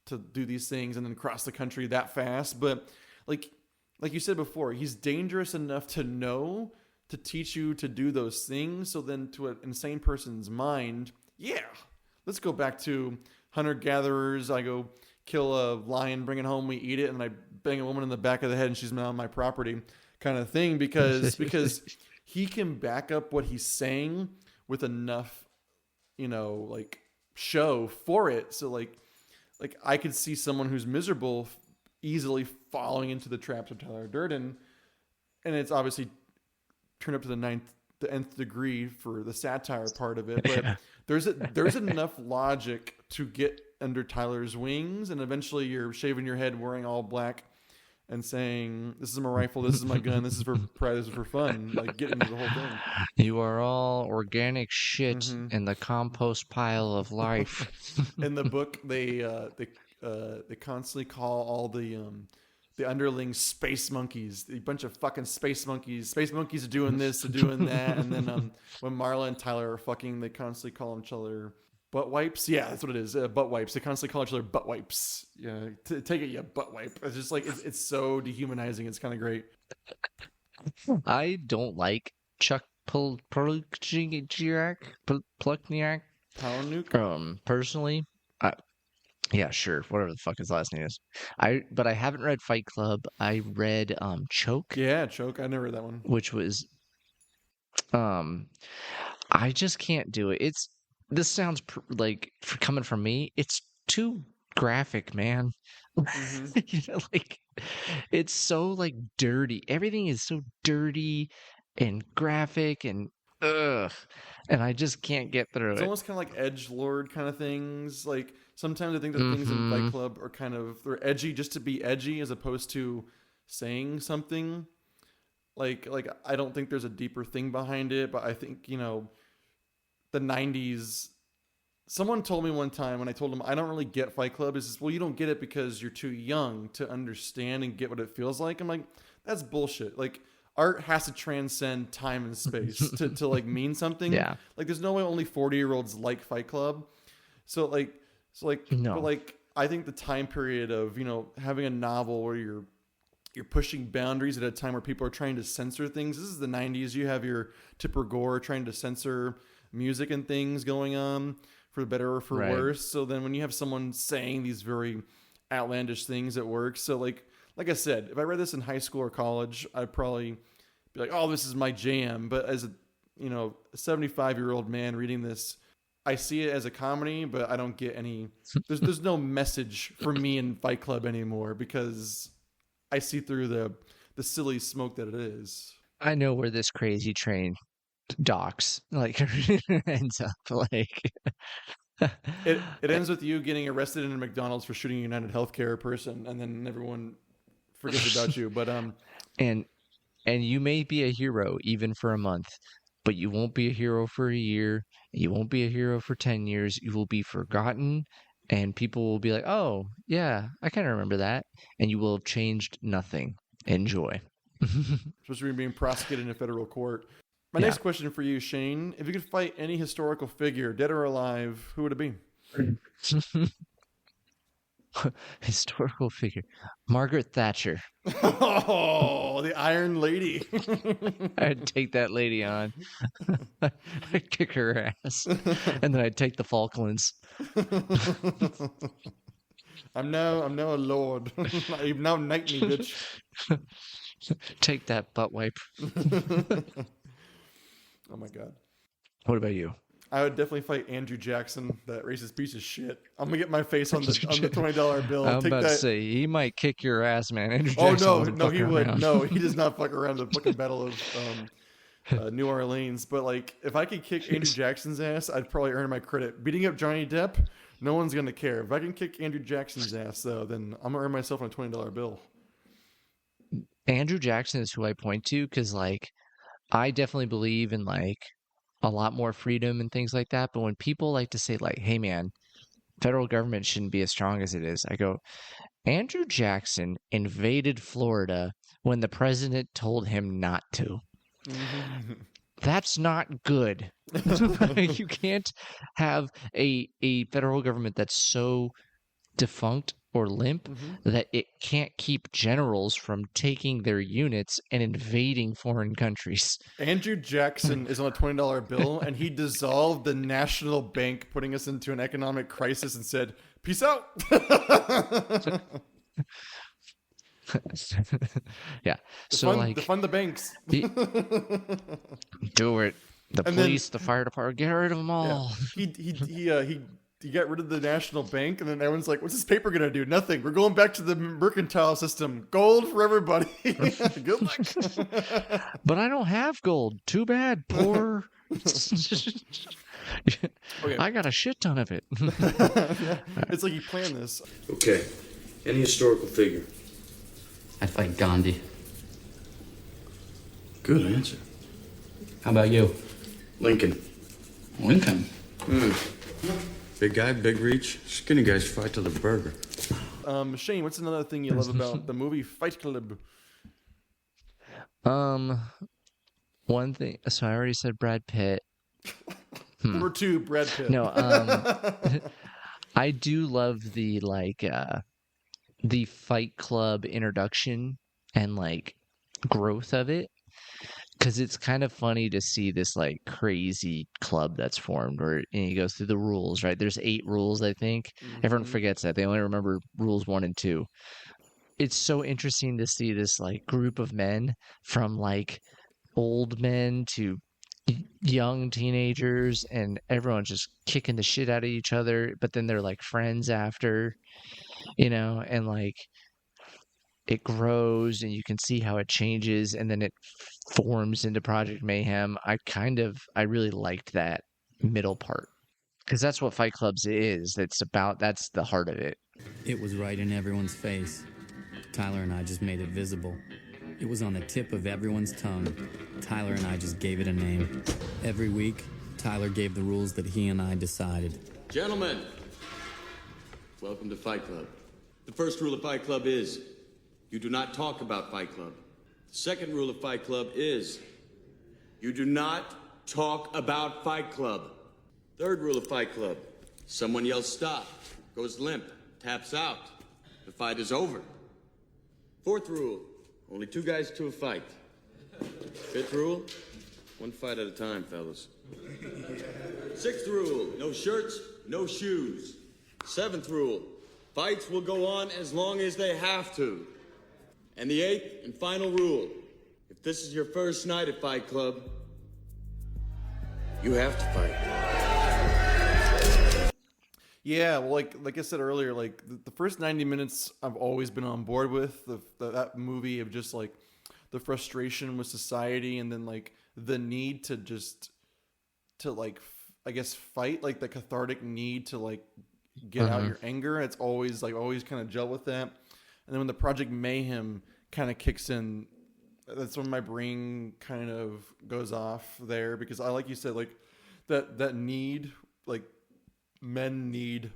to do these things and then cross the country that fast. But like you said before, he's dangerous enough to know to teach you to do those things. So then to an insane person's mind, yeah, let's go back to hunter-gatherers. I go kill a lion, bring it home, we eat it, and I bang a woman in the back of the head and she's not on my property kind of thing, because he can back up what he's saying with enough, like show for it. So like I could see someone who's miserable easily falling into the traps of Tyler Durden, and it's obviously turned up to the ninth the nth degree for the satire part of it, but there's enough logic to get under Tyler's wings, and eventually you're shaving your head, wearing all black, and saying, "This is my rifle, this is my gun, this is for pride, this is for fun." Like get into the whole thing. You are all organic shit in the compost pile of life. In the book, they constantly call all the underlings space monkeys, a bunch of fucking space monkeys. Space monkeys are doing this, are doing that, and then when Marla and Tyler are fucking, they constantly call each other butt wipes. Yeah, that's what it is. Butt wipes. They constantly call each other butt wipes. Yeah, take it, you butt wipe. It's just like it's so dehumanizing. It's kind of great. I don't like Chuck Palahniuk. Personally, yeah, sure, whatever the fuck his last name is. But I haven't read Fight Club. I read Choke. Yeah, Choke. I never read that one. Which was, I just can't do it. This sounds like coming from me. It's too graphic, man. Like it's so like dirty. Everything is so dirty and graphic and ugh. And I just can't get through it. It's almost kind of like edgelord kind of things. Like sometimes I think that things in Fight Club are they're edgy just to be edgy as opposed to saying something. Like I don't think there's a deeper thing behind it, but I think, the 90s. Someone told me one time when I told them I don't really get Fight Club, is well, you don't get it because you're too young to understand and get what it feels like. I'm like, that's bullshit. Like art has to transcend time and space to like mean something. Yeah. Like there's no way only 40-year-olds like Fight Club. So no. But like I think the time period of, having a novel where you're pushing boundaries at a time where people are trying to censor things. This is the 90s. You have your Tipper Gore trying to censor music and things going on, for better or for worse. So then when you have someone saying these very outlandish things, it works. So like I said, if I read this in high school or college, I'd probably be like, oh, this is my jam. But as a 75-year-old man reading this, I see it as a comedy, but I don't get any, there's no message for me in Fight Club anymore because I see through the silly smoke that it is. I know where this crazy train docks, like ends up like it ends with you getting arrested in a McDonald's for shooting a United Healthcare person, and then everyone forgets about you. But and you may be a hero even for a month, but you won't be a hero for a year. You won't be a hero for 10 years. You will be forgotten, and people will be like, "Oh, yeah, I kind of remember that," and you will have changed nothing. Enjoy. Especially when being prosecuted in a federal court. My next question for you, Shane. If you could fight any historical figure, dead or alive, who would it be? Historical figure. Margaret Thatcher. Oh, the Iron Lady. I'd take that lady on. I'd kick her ass. And then I'd take the Falklands. I'm now a lord. You've now knight me, bitch. Take that butt wipe. Oh my god. What about you? I would definitely fight Andrew Jackson, that racist piece of shit. I'm gonna get my face on the $20 bill. I'm about to say he might kick your ass, man. Andrew Oh Jackson no, he would. Around. No, he does not fuck around the fucking Battle of New Orleans. But like, if I could kick Andrew Jackson's ass, I'd probably earn my credit. Beating up Johnny Depp, no one's gonna care. If I can kick Andrew Jackson's ass, though, then I'm gonna earn myself on a $20 bill. Andrew Jackson is who I point to because, like, I definitely believe in like a lot more freedom and things like that. But when people like to say like, "Hey, man, federal government shouldn't be as strong as it is," I go, Andrew Jackson invaded Florida when the president told him not to. That's not good. You can't have a federal government that's so defunct or limp that it can't keep generals from taking their units and invading foreign countries. Andrew Jackson is on a $20 bill, and he dissolved the national bank, putting us into an economic crisis, and said, "Peace out." Yeah. Defund the banks. Do it. The police, the fire department, get rid of them all. Yeah. He you got rid of the national bank, and then everyone's like, "What's this paper gonna do? Nothing. We're going back to the mercantile system. Gold for everybody. Good luck." But I don't have gold. Too bad. Poor. Okay. I got a shit ton of it. It's like you planned this. Okay. Any historical figure? I'd fight Gandhi. Good answer. How about you? Lincoln. Lincoln. Big guy, big reach. Skinny guys fight to the burger. Shane, what's another thing you love about the movie Fight Club? One thing. So I already said Brad Pitt. Number 2, Brad Pitt. No, I do love the Fight Club introduction and like growth of it, because it's kind of funny to see this like crazy club that's formed where he goes through the rules, right? There's 8 rules, I think. Everyone forgets that. They only remember rules 1 and 2. It's so interesting to see this like group of men, from like old men to young teenagers, and everyone's just kicking the shit out of each other, but then they're like friends after, and like it grows and you can see how it changes, and then it forms into Project Mayhem. I really liked that middle part, because that's what Fight Clubs is. That's the heart of it. It was right in everyone's face. Tyler and I just made it visible. It was on the tip of everyone's tongue. Tyler and I just gave it a name. Every week, Tyler gave the rules that he and I decided. Gentlemen, welcome to Fight Club. The first rule of Fight Club is you do not talk about Fight Club. The second rule of Fight Club is you do not talk about Fight Club. Third rule of Fight Club, someone yells stop, goes limp, taps out. The fight is over. Fourth rule, only 2 guys to a fight. Fifth rule, 1 fight at a time, fellas. Sixth rule, no shirts, no shoes. Seventh rule, fights will go on as long as they have to. And the 8th and final rule, if this is your first night at Fight Club, you have to fight. Yeah, well, like I said earlier, like the first 90 minutes I've always been on board with that movie, of just like the frustration with society, and then like the need to I guess fight, like the cathartic need to like get out your anger. It's always kind of gel with that. And then when the Project Mayhem kind of kicks in, that's when my brain kind of goes off there, because like you said, like that need, like men need.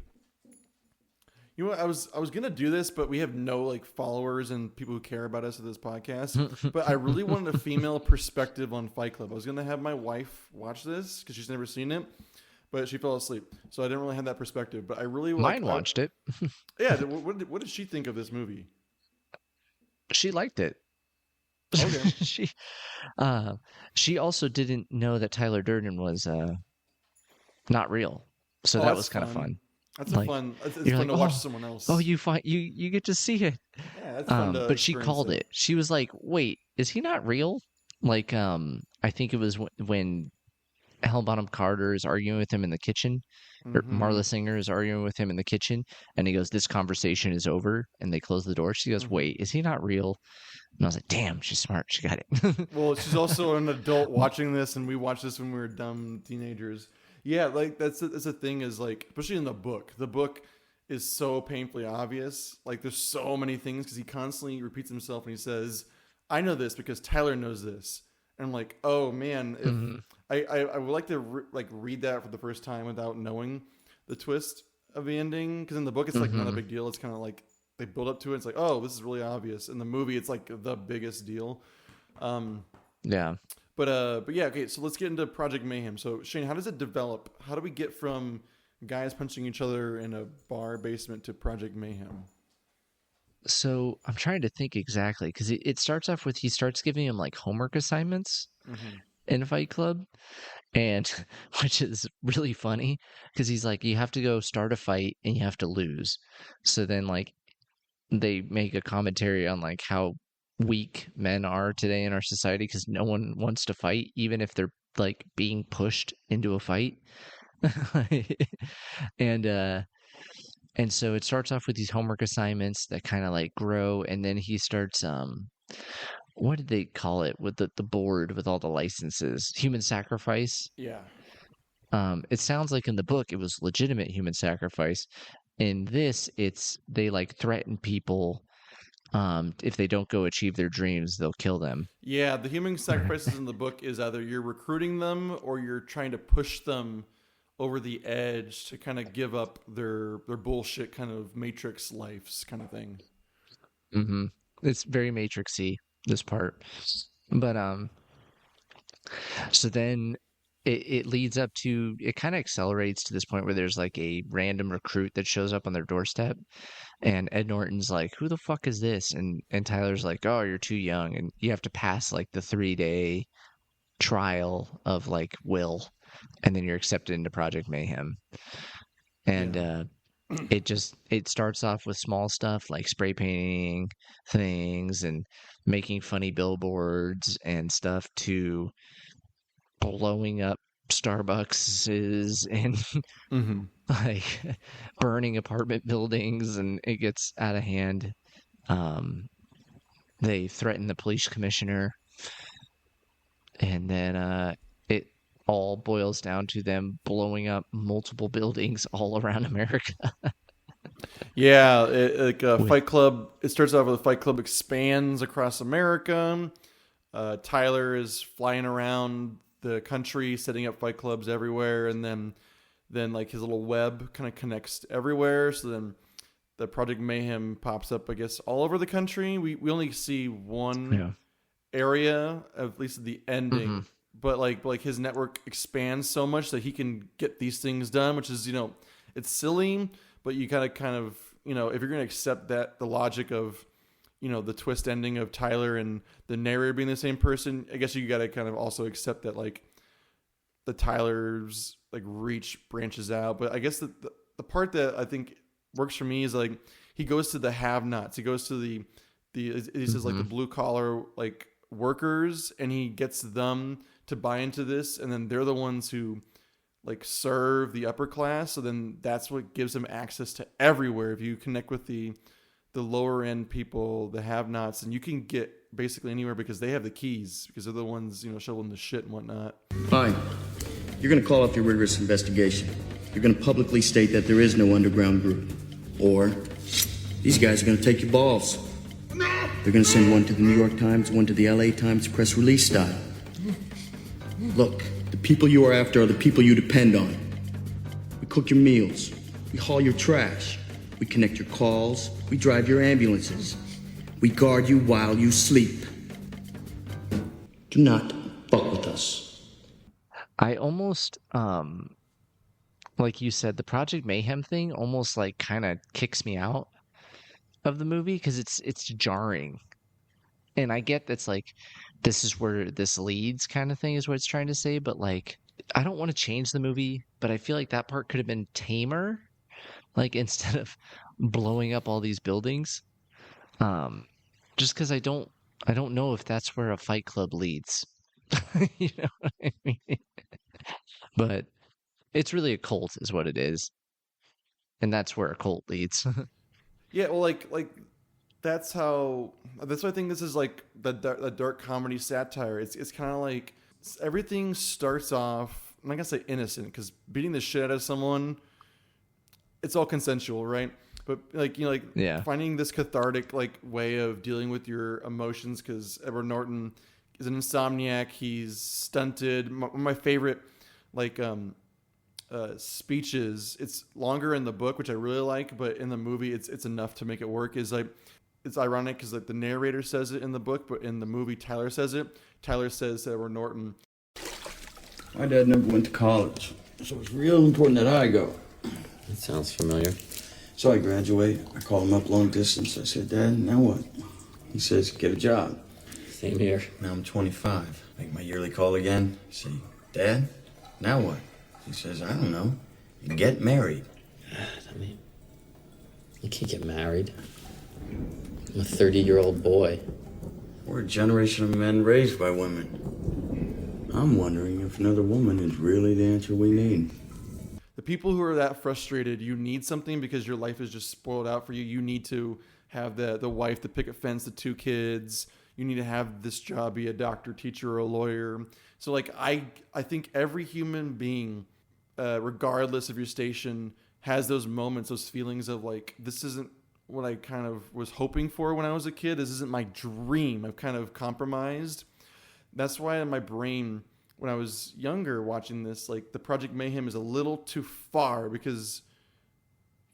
You know what? I was gonna do this, but we have no like followers and people who care about us at this podcast. But I really wanted a female perspective on Fight Club. I was gonna have my wife watch this because she's never seen it, but she fell asleep, so I didn't really have that perspective. But I really watched it. Yeah, what did she think of this movie? She liked it. Okay. She also didn't know that Tyler Durden was not real, so that was kind of fun. That's like, fun. It's you're fun like, to watch someone else. Oh, you get to see it. Yeah, that's fun to but she experience called it. She was like, "Wait, is he not real?" Like, I think it was when Helen Bonham Carter is arguing with him in the kitchen, or Marla Singer is arguing with him in the kitchen, and he goes, "This conversation is over," and they close the door. She goes, "Wait, is he not real?" And I was like, "Damn, she's smart. She got it." Well, she's also an adult watching this, and we watched this when we were dumb teenagers. Yeah, like that's the thing, is like, especially in the book. The book is so painfully obvious. Like, there's so many things, because he constantly repeats himself, and he says, "I know this because Tyler knows this." And I'm like, oh man, if I would like to read that for the first time without knowing the twist of the ending, because in the book it's like not a big deal. It's kind of like they build up to it. It's like, oh, this is really obvious. In the movie, it's like the biggest deal. Yeah. But yeah, okay, so let's get into Project Mayhem. So Shane, how does it develop? How do we get from guys punching each other in a bar basement to Project Mayhem? So I'm trying to think exactly, because it starts off with he starts giving him like homework assignments in Fight Club, and which is really funny, because he's like, you have to go start a fight and you have to lose. So then like they make a commentary on like how weak men are today in our society, because no one wants to fight, even if they're like being pushed into a fight. and and so it starts off with these homework assignments that kind of like grow, and then he starts what did they call it with the board with all the licenses? Human sacrifice. Yeah. It sounds like in the book it was legitimate human sacrifice. In this, it's they like threaten people. If they don't go achieve their dreams, they'll kill them. Yeah, the human sacrifices in the book is either you're recruiting them or you're trying to push them over the edge to kind of give up their bullshit kind of Matrix lives kind of thing. Mm-hmm. It's very Matrixy, this part. But so then it leads up to, it kind of accelerates to this point where there's like a random recruit that shows up on their doorstep, and Ed Norton's like, who the fuck is this? And Tyler's like, oh, you're too young, and you have to pass like the 3-day trial of like will, and then you're accepted into Project Mayhem. And it starts off with small stuff like spray painting things and making funny billboards and stuff, to blowing up Starbucks and like burning apartment buildings, and it gets out of hand. They threaten the police commissioner, and then it all boils down to them blowing up multiple buildings all around America. Yeah, Fight Club. It starts off with Fight Club expands across America. Tyler is flying around the country, setting up fight clubs everywhere, and then like his little web kind of connects everywhere. So then the Project Mayhem pops up, I guess, all over the country. We only see one area, at least at the ending, but like his network expands so much that he can get these things done, which is, it's silly, but you kind of if you're going to accept that, the logic of the twist ending of Tyler and the narrator being the same person, I guess you got to kind of also accept that like the Tyler's like reach branches out. But I guess the part that I think works for me is like he goes to the have-nots. He goes to the he says like the blue collar like workers, and he gets them to buy into this, and then they're the ones who like serve the upper class. So then that's what gives him access to everywhere. If you connect with the lower end people, the have-nots, and you can get basically anywhere because they have the keys, because they're the ones shoveling the shit and whatnot. Fine. You're going to call off your rigorous investigation. You're going to publicly state that there is no underground group. Or these guys are going to take your balls. They're going to send one to the New York Times, one to the LA Times, press release style. Look, the people you are after are the people you depend on. We cook your meals. We haul your trash. We connect your calls. We drive your ambulances. We guard you while you sleep. Do not fuck with us. I almost, like you said, the Project Mayhem thing almost like kind of kicks me out of the movie, because it's jarring. And I get that's like, this is where this leads kind of thing is what it's trying to say. But like, I don't want to change the movie, but I feel like that part could have been tamer. Like, instead of blowing up all these buildings, just because I don't know if that's where a fight club leads. You know what I mean? But it's really a cult, is what it is, and that's where a cult leads. Yeah, well, like that's why I think this is like the dark comedy satire. It's kind of like everything starts off, I'm not gonna say innocent, because beating the shit out of someone, it's all consensual, right? But like finding this cathartic like way of dealing with your emotions, because Edward Norton is an insomniac. He's stunted. One of my favorite like speeches. It's longer in the book, which I really like, but in the movie, it's enough to make it work. Is like, it's ironic because like the narrator says it in the book, but in the movie, Tyler says it. Tyler says to Edward Norton, My dad never went to college, so it's real important that I go. That sounds familiar. So I graduate. I call him up long distance. I said, Dad, now what? He says, get a job. Same here. Now I'm 25. Make my yearly call again. I say, Dad, now what? He says, I don't know. You get married. I mean, you can't get married. I'm a 30-year-old boy. We're a generation of men raised by women. I'm wondering if another woman is really the answer we need. the people who are that frustrated, you need something because your life is just spoiled out for you. You need to have the wife, the picket fence, the 2 kids. You need to have this job, be a doctor, teacher, or a lawyer. So like I think every human being, regardless of your station, has those moments, those feelings of like, this isn't what I kind of was hoping for when I was a kid. This isn't my dream. I've kind of compromised. That's why in my brain, when I was younger watching this, like the Project Mayhem is a little too far because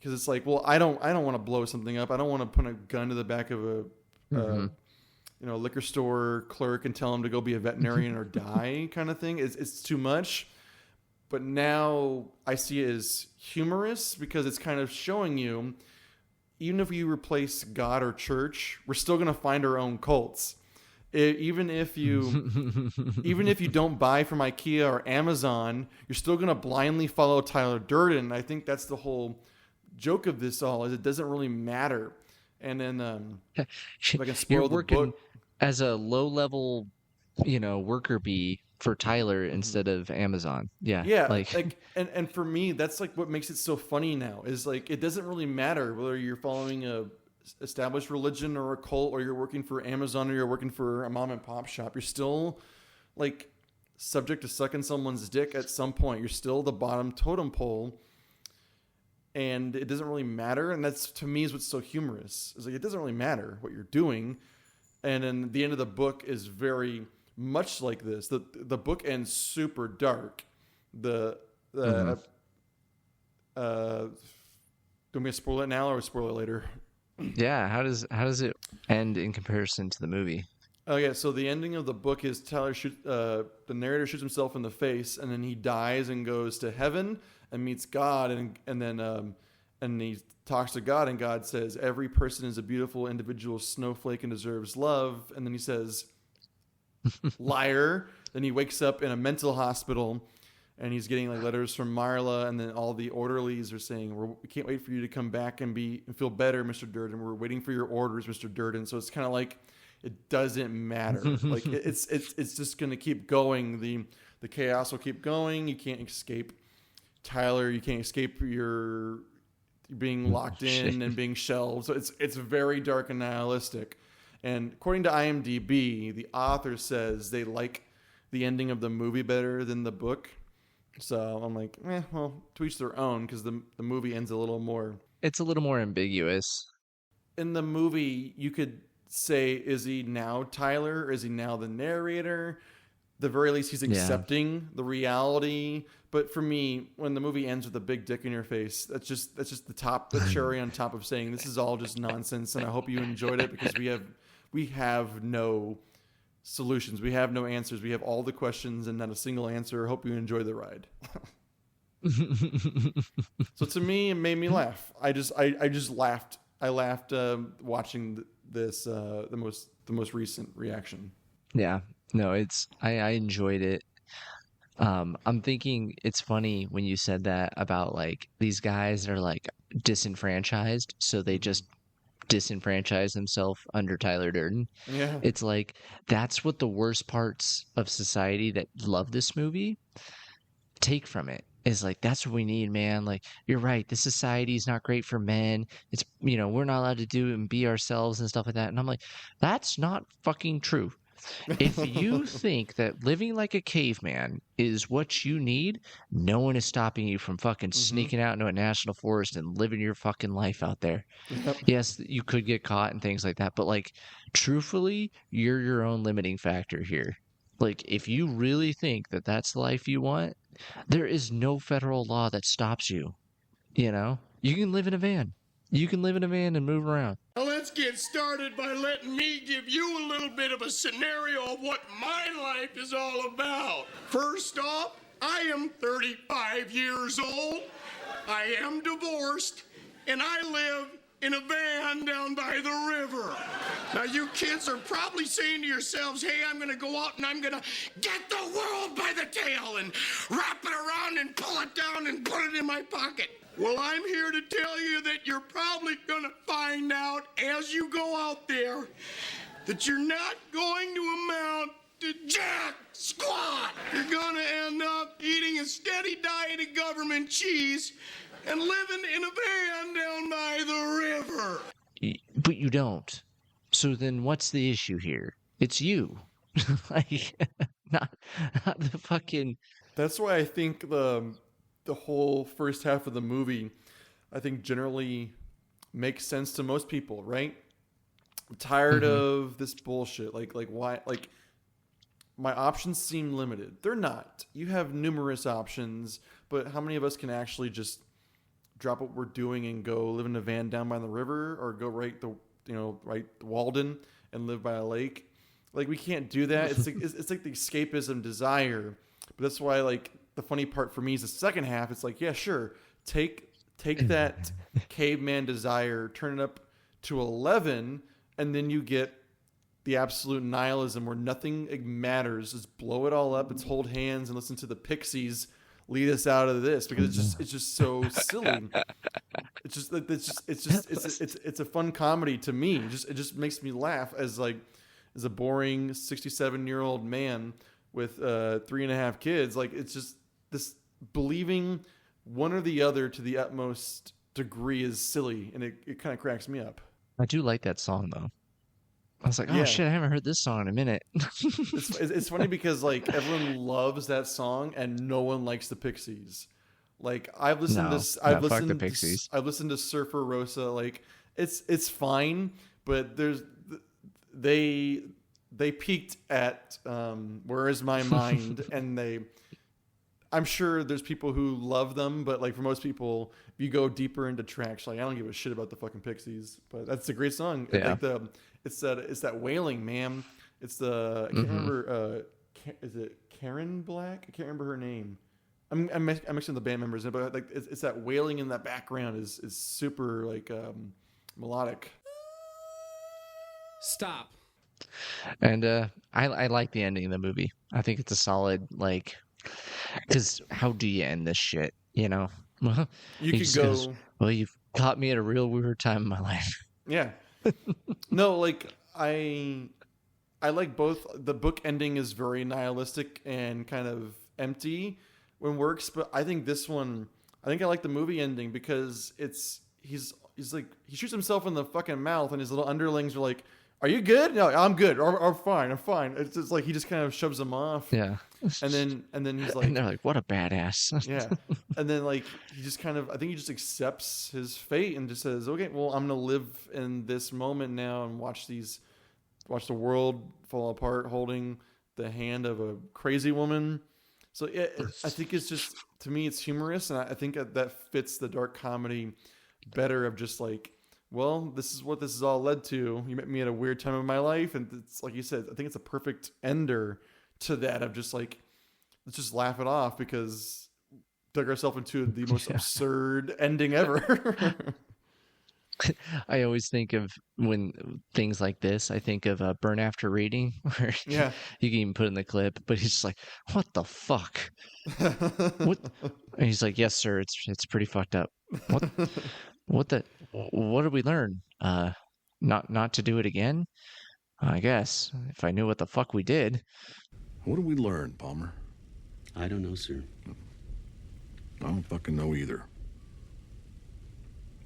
it's like, well, I don't want to blow something up. I don't want to put a gun to the back of a liquor store clerk and tell him to go be a veterinarian or die kind of thing. It's too much. But now I see it as humorous because it's kind of showing you, even if you replace God or church, we're still going to find our own cults. Even if you don't buy from IKEA or Amazon, you're still going to blindly follow Tyler Durden. I think that's the whole joke of this all, is it doesn't really matter. And then if I can spoil You're the working book, as a low-level, worker bee for Tyler instead of Amazon. Yeah. Like and for me, that's like what makes it so funny now, is like it doesn't really matter whether you're following a established religion or a cult, or you're working for Amazon, or you're working for a mom and pop shop. You're still like subject to sucking someone's dick at some point. You're still the bottom totem pole, and it doesn't really matter. And that's, to me, is what's so humorous. It's like, it doesn't really matter what you're doing. And then the end of the book is very much like this. The book ends super dark. Do you want me to spoil it now or spoil it later? Yeah, how does it end in comparison to the movie? Oh yeah, so the ending of the book is the narrator shoots himself in the face, and then he dies and goes to heaven and meets God, and then he talks to God, and God says every person is a beautiful individual snowflake and deserves love, and then he says, liar. Then he wakes up in a mental hospital. And he's getting like letters from Marla, and then all the orderlies are saying, "We can't wait for you to come back and feel better, Mr. Durden. We're waiting for your orders, Mr. Durden." So it's kind of like it doesn't matter. Like it's just gonna keep going. The chaos will keep going. You can't escape Tyler. You can't escape your being locked in and being shelved. So it's very dark and nihilistic. And according to IMDb, the author says they like the ending of the movie better than the book. So I'm like, well, to each their own, because the movie ends a little more. It's a little more ambiguous. In the movie, you could say, is he now Tyler? Or is he now the narrator? The very least, he's accepting the reality. But for me, when the movie ends with a big dick in your face, that's just the cherry on top of saying this is all just nonsense. And I hope you enjoyed it, because we have no solutions. We have no answers. We have all the questions and not a single answer. Hope you enjoy the ride. So to me, it made me laugh. I just laughed. I laughed watching this. The most recent reaction. Yeah, no, I enjoyed it. I'm thinking it's funny when you said that about like these guys are like disenfranchised, so they just disenfranchise themselves under Tyler Durden. Yeah. It's like that's what the worst parts of society that love this movie take from it. Is like, that's what we need, man. Like, you're right, this society is not great for men. It's, we're not allowed to do and be ourselves and stuff like that. And I'm like, that's not fucking true. If you think that living like a caveman is what you need, no one is stopping you from fucking sneaking out into a national forest and living your fucking life out there. Yep. Yes, you could get caught and things like that, but like, truthfully, you're your own limiting factor here. Like, if you really think that that's the life you want, there is no federal law that stops you. You can live in a van. You can live in a van and move around. Now let's get started by letting me give you a little bit of a scenario of what my life is all about. First off, I am 35 years old. I am divorced, and I live in a van down by the river. Now you kids are probably saying to yourselves, hey, I'm gonna go out and I'm gonna get the world by the tail and wrap it around and pull it down and put it in my pocket. Well, I'm here to tell you that you're probably gonna find out as you go out there that you're not going to amount to jack squat. You're gonna end up eating a steady diet of government cheese and living in a van down by the river. But you don't. So then what's the issue here? It's you. Like, not the fucking... That's why I think the whole first half of the movie, I think generally makes sense to most people, right? I'm tired of this bullshit. Like why? Like, my options seem limited. They're not. You have numerous options, but how many of us can actually just drop what we're doing and go live in a van down by the river, or go right Walden and live by a lake? Like, we can't do that. It's like the escapism desire. But that's why, like, the funny part for me is the second half. It's like, yeah, sure, take that caveman desire, turn it up to 11, and then you get the absolute nihilism where nothing matters. Just blow it all up. It's hold hands and listen to the Pixies lead us out of this, because it's just so silly. It's a fun comedy to me. It just makes me laugh as a boring 67-year-old man with 3.5 kids. Like, it's just this believing one or the other to the utmost degree is silly, and it kind of cracks me up. I do like that song though. I was like, oh shit, I haven't heard this song in a minute. It's funny because, like, everyone loves that song and no one likes the Pixies. Like, I've listened the Pixies. I've listened to Surfer Rosa. Like, it's fine, but they peaked at Where Is My Mind, and I'm sure there's people who love them, but, like, for most people, if you go deeper into tracks, like, I don't give a shit about the fucking Pixies, but that's a great song. Yeah. Like, it's that wailing, man. It's I can't remember. Is it Karen Black? I can't remember her name. I'm mixing the band members in, but, like, it's that wailing in that background is super, like, melodic. Stop. And I like the ending of the movie. I think it's a solid, like, because how do you end this shit? You know, You could go. Well, you've caught me at a real weird time in my life. Yeah. No, like, I like both. The book ending is very nihilistic and kind of empty when works, but I think this one, I like the movie ending because he's like, he shoots himself in the fucking mouth, and his little underlings are like, "Are you good?" "No, I'm good. Or fine. I'm fine." It's just like he just kind of shoves them off. Yeah. And then he's like, and they're like, "What a badass." Yeah. And then, like, he just kind of, I think he just accepts his fate and just says, "Okay, well, I'm gonna live in this moment now and watch the world fall apart, holding the hand of a crazy woman." So yeah, I think it's just, to me, it's humorous, and I think that fits the dark comedy better. Of just like, well, this is what this has all led to. You met me at a weird time of my life, and it's like you said, I think it's a perfect ender to that, of just like, let's just laugh it off because dug ourselves into the most absurd ending ever. I always think of, when things like this, I think of Burn After Reading, where you can even put in the clip, but he's just like, "What the fuck?" What? And he's like, "Yes, sir, it's pretty fucked up." What did we learn? Not to do it again? I guess, if I knew what the fuck we did. What did we learn, Palmer? I don't know, sir. I don't fucking know either.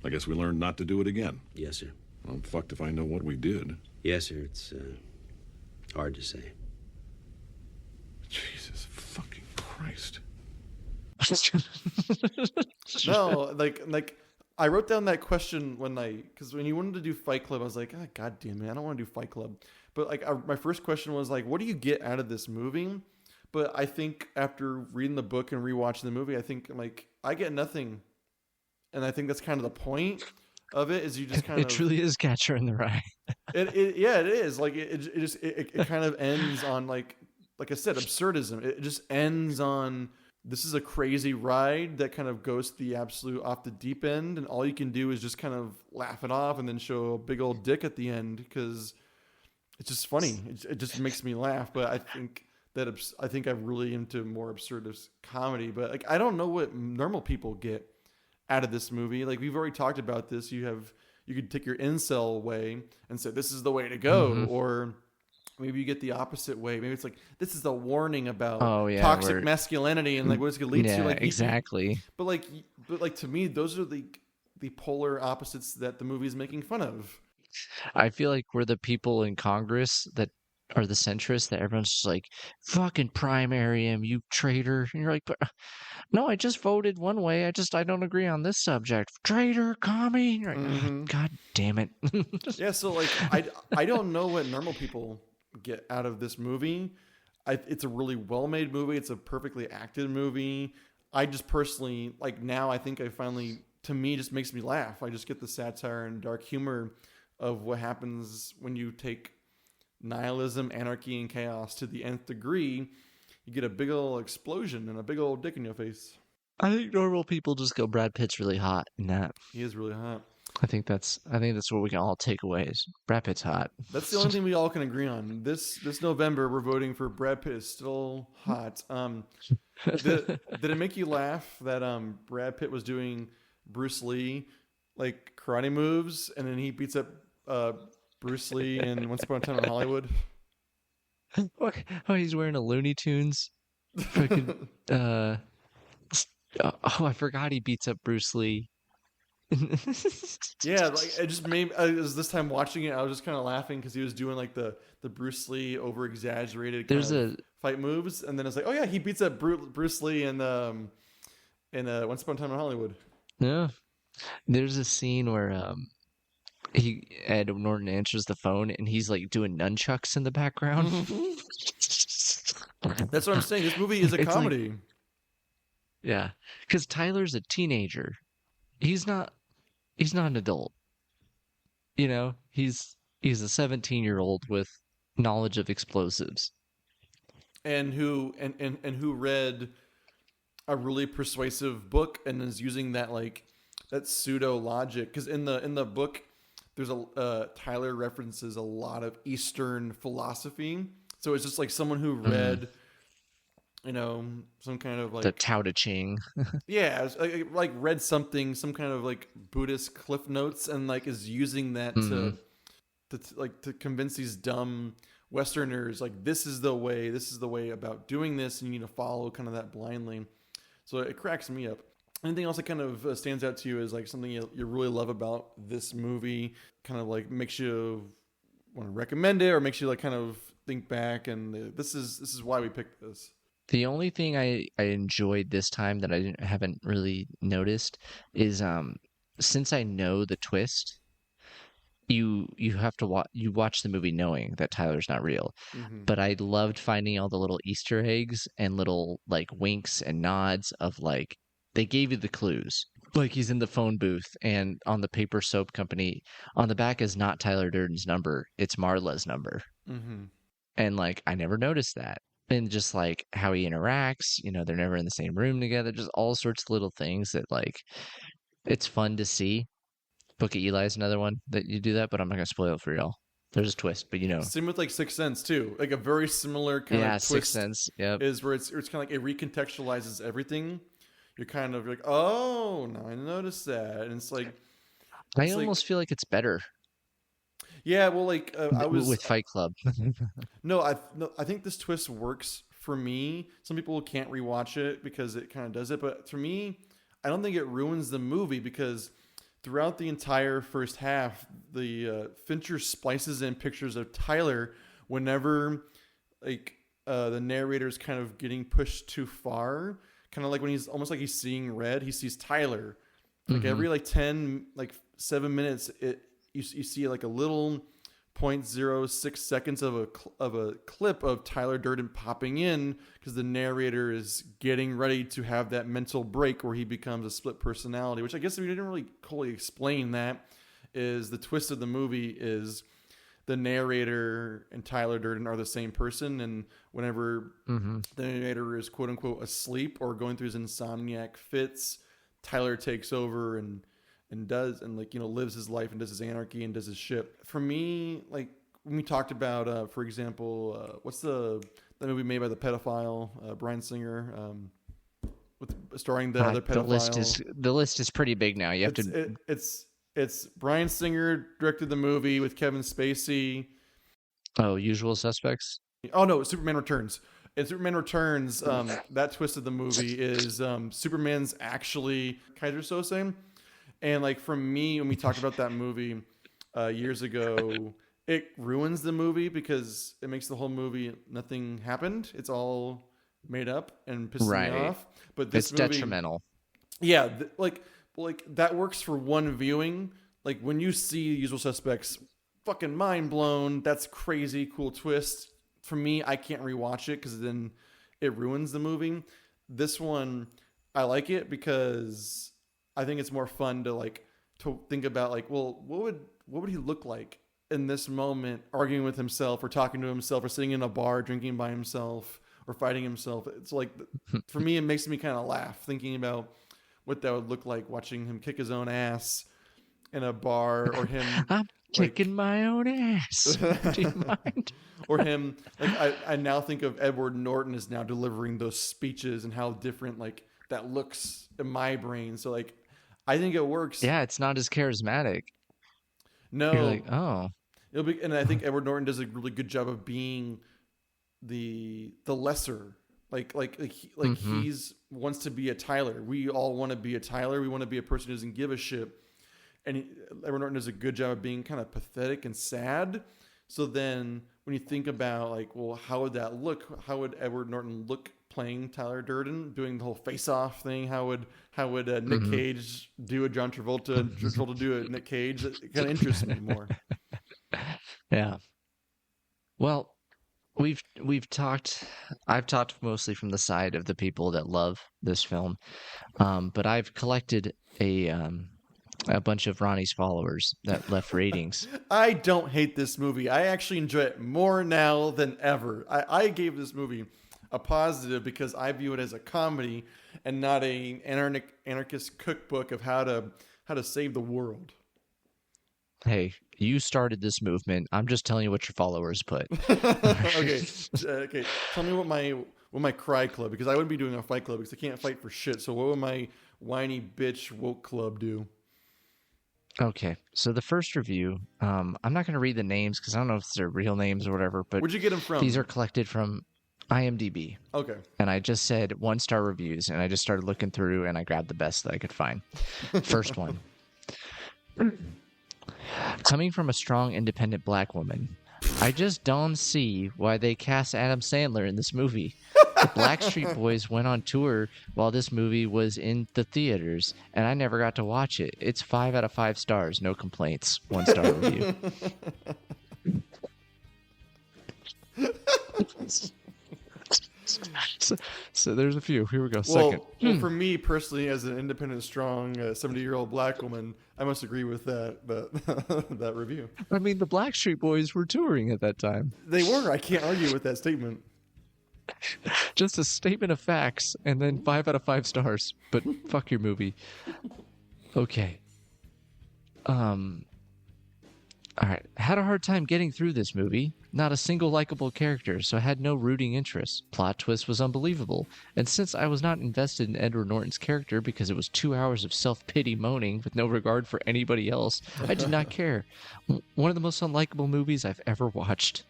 I guess we learned not to do it again. Yes, sir. I'm fucked if I know what we did. Yes, sir. It's hard to say. Jesus fucking Christ. No, like I wrote down that question because when you wanted to do Fight Club, I was like, oh, God damn it, I don't want to do Fight Club. But, like, my first question was like, what do you get out of this movie? But I think after reading the book and rewatching the movie, I think, like, I get nothing. And I think that's kind of the point of it, is you just kind of... It truly is Catcher in the Rye. It is. Like, it kind of ends on, like I said, absurdism. It just ends on, this is a crazy ride that kind of goes to the absolute off the deep end, and all you can do is just kind of laugh it off and then show a big old dick at the end, because it's just funny. It just makes me laugh. But I think I'm really into more absurdist comedy. But, like, I don't know what normal people get out of this movie. Like, we've already talked about this. You could take your incel way and say this is the way to go, or maybe you get the opposite way. Maybe it's like, this is a warning about toxic masculinity and like what it's going to lead to. Like exactly. But like to me, those are the polar opposites that the movie is making fun of. I feel like we're the people in Congress that are the centrists that everyone's just like, fucking primary him, you traitor. And you're like, but no, I just voted one way. I don't agree on this subject. Traitor, commie. And you're like, God damn it. Yeah, so like I don't know what normal people get out of this movie. It's a really well-made movie. It's a perfectly acted movie. I just personally, like, now I think I finally, to me, just makes me laugh. I just get the satire and dark humor of what happens when you take nihilism, anarchy, and chaos to the nth degree. You get a big old explosion and a big old dick in your face. I think normal people just go, Brad Pitt's really hot in that. He is really hot. I think that's what we can all take away is Brad Pitt's hot. That's the only thing we all can agree on. This November, we're voting for Brad Pitt is still hot. Did it make you laugh that Brad Pitt was doing Bruce Lee like karate moves, and then he beats up Bruce Lee in Once Upon a Time in Hollywood? Oh, he's wearing a Looney Tunes. Freaking, I forgot he beats up Bruce Lee. Yeah, like it just made. As this time watching it, I was just kind of laughing because he was doing like the Bruce Lee over exaggerated fight moves, and then it's like, oh yeah, he beats up Bruce Lee in Once Upon a Time in Hollywood. Yeah, there's a scene where Ed Norton answers the phone and he's like doing nunchucks in the background. That's what I'm saying. This movie is a comedy. Like, yeah, because Tyler's a teenager. He's not an adult. You know, he's a 17-year-old with knowledge of explosives. And who read a really persuasive book and is using that pseudo logic, because in the book there's Tyler references a lot of Eastern philosophy. So it's just like someone who read some kind of like the Tao Te Ching. Yeah, like read some kind of like Buddhist cliff notes and like is using that to convince these dumb Westerners like this is the way about doing this, and you need to follow kind of that blindly. So it cracks me up. Anything else that kind of stands out to you as like something you really love about this movie? Kind of like makes you want to recommend it, or makes you like kind of think back and this is why we picked this. The only thing I enjoyed this time that I haven't really noticed is since I know the twist, you have to watch the movie knowing that Tyler's not real. Mm-hmm. But I loved finding all the little Easter eggs and little like winks and nods of like they gave you the clues. Like he's in the phone booth and on the paper soap company on the back is not Tyler Durden's number, it's Marla's number. Mm-hmm. And like I never noticed that. And just like how he interacts, they're never in the same room together. Just all sorts of little things that like it's fun to see. Book of Eli is another one that you do that, but I'm not gonna spoil it for y'all. There's a twist, but Same with like Sixth Sense too. Like a very similar kind of twist. Sixth Sense. Yep. Is where it's kind of like it recontextualizes everything. You're kind of like, oh, now I noticed that, and it's like I almost feel like it's better. Yeah, well, like I was with Fight Club. No, I think this twist works for me. Some people can't rewatch it because it kind of does it, but for me, I don't think it ruins the movie because throughout the entire first half, the Fincher splices in pictures of Tyler whenever like the narrator's kind of getting pushed too far. Kind of like when he's almost like he's seeing red, he sees Tyler. Like every 7 minutes, you see like a little 0.06 seconds of a clip of Tyler Durden popping in because the narrator is getting ready to have that mental break where he becomes a split personality, which I guess we didn't really fully explain. That is the twist of the movie is the narrator and Tyler Durden are the same person, and whenever the narrator is quote unquote asleep or going through his insomniac fits, Tyler takes over and lives his life and does his anarchy and does his shit. For me, like when we talked about, for example, what's the movie made by the pedophile Bryan Singer, starring the other pedophile? The list is pretty big now. It's Bryan Singer directed the movie with Kevin Spacey. Oh, Usual Suspects? Oh no, Superman Returns. In Superman Returns, that twist of the movie is Superman's actually Kaiser Sose. And like for me, when we talked about that movie years ago, it ruins the movie because it makes the whole movie nothing happened. It's all made up and pisses me off. But this it's movie, detrimental. Yeah, like that works for one viewing. Like when you see Usual Suspects, fucking mind blown. That's crazy, cool twist. For me, I can't rewatch it because then it ruins the movie. This one, I like it because I think it's more fun to think about well, what would he look like in this moment, arguing with himself or talking to himself or sitting in a bar drinking by himself or fighting himself. It's like, for me, it makes me kind of laugh thinking about what that would look like, watching him kick his own ass in a bar, or him I'm kicking my own ass. Do you mind? Or him, I now think of Edward Norton as now delivering those speeches and how different that looks in my brain. So I think it works. Yeah, it's not as charismatic. No, you're like, oh, it'll be, and I think Edward Norton does a really good job of being the lesser. He's wants to be a Tyler. We all want to be a Tyler. We want to be a person who doesn't give a shit. And Edward Norton does a good job of being kind of pathetic and sad. So then when you think about well, how would that look? How would Edward Norton look playing Tyler Durden, doing the whole face-off thing? How would Nick Cage do a John Travolta and Travolta do a Nick Cage? It kind of interests me more. Yeah. Well, I've talked mostly from the side of the people that love this film, but I've collected a bunch of Ronnie's followers that left ratings. I don't hate this movie. I actually enjoy it more now than ever. I gave this movie a positive because I view it as a comedy and not an anarchist cookbook of how to save the world. Hey, you started this movement. I'm just telling you what your followers put. Okay. Tell me what my cry club, because I wouldn't be doing a fight club because I can't fight for shit. So what would my whiny bitch woke club do? Okay, so the first review, I'm not going to read the names because I don't know if they're real names or whatever, but where'd you get them from? These are collected from IMDb. Okay. And I just said 1-star reviews, and I just started looking through, and I grabbed the best that I could find. First one. Coming from a strong, independent black woman, I just don't see why they cast Adam Sandler in this movie. The Blackstreet Boys went on tour while this movie was in the theaters, and I never got to watch it. It's 5 out of 5 stars, no complaints. 1-star review. So there's a few. Here we go. Second. Well, for me personally, as an independent, strong 70-year-old black woman, I must agree with that review. I mean, the Blackstreet Boys were touring at that time. They were. I can't argue with that statement. Just a statement of facts, and then 5 out of 5 stars. But fuck your movie. Okay. All right. Had a hard time getting through this movie. Not a single likable character, so I had no rooting interest. Plot twist was unbelievable. And since I was not invested in Edward Norton's character because it was 2 hours of self-pity moaning with no regard for anybody else, I did not care. One of the most unlikable movies I've ever watched.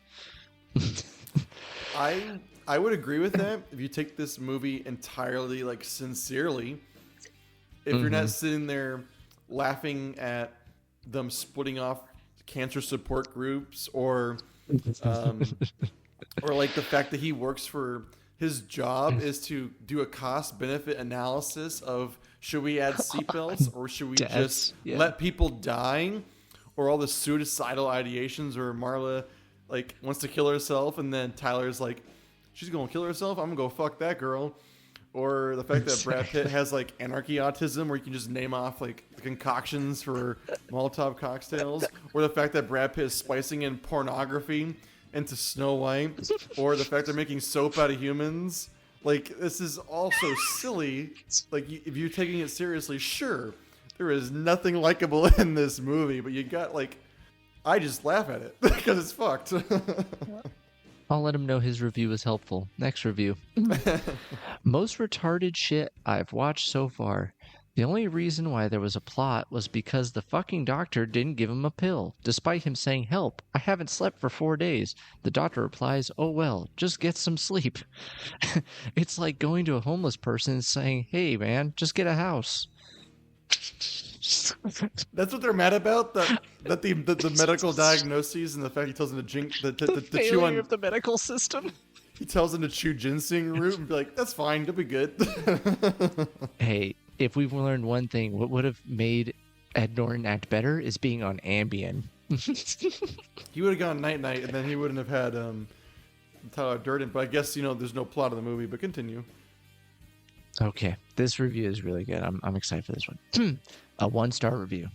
I would agree with that if you take this movie entirely sincerely. If you're not sitting there laughing at them splitting off cancer support groups or the fact that he works for his job is to do a cost benefit analysis of should we add seatbelts or should we just let people die, or all the suicidal ideations where Marla wants to kill herself and then Tyler's like, she's gonna kill herself, I'm gonna go fuck that girl. Or the fact that Brad Pitt has anarchy autism, where you can just name off the concoctions for Molotov cocktails. Or the fact that Brad Pitt is spicing in pornography into Snow White. Or the fact they're making soap out of humans. This is all so silly. If you're taking it seriously, sure, there is nothing likable in this movie, but you got I just laugh at it because it's fucked. I'll let him know his review was helpful. Next review. Most retarded shit I've watched so far. The only reason why there was a plot was because the fucking doctor didn't give him a pill, despite him saying, "Help, I haven't slept for 4 days." The doctor replies, "Oh well, just get some sleep." It's like going to a homeless person and saying, "Hey man, just get a house." That's what they're mad about. That the medical diagnoses and the fact he tells them to to chew on of the medical system. He tells them to chew ginseng root and be like, "That's fine, it'll be good." Hey, if we've learned one thing, what would have made Ed Norton act better is being on Ambien. He would have gone night night, and then he wouldn't have had Tyler Durden. But I guess there's no plot of the movie. But continue. Okay, this review is really good. I'm excited for this one. A 1-star review.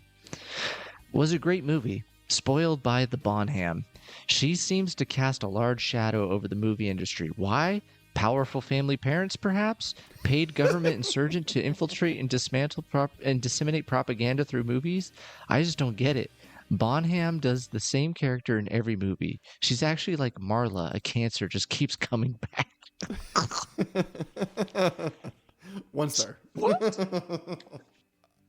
Was a great movie. Spoiled by the Bonham. She seems to cast a large shadow over the movie industry. Why? Powerful family parents, perhaps? Paid government insurgent to infiltrate and dismantle and disseminate propaganda through movies? I just don't get it. Bonham does the same character in every movie. She's actually like Marla, a cancer just keeps coming back. 1 star. What?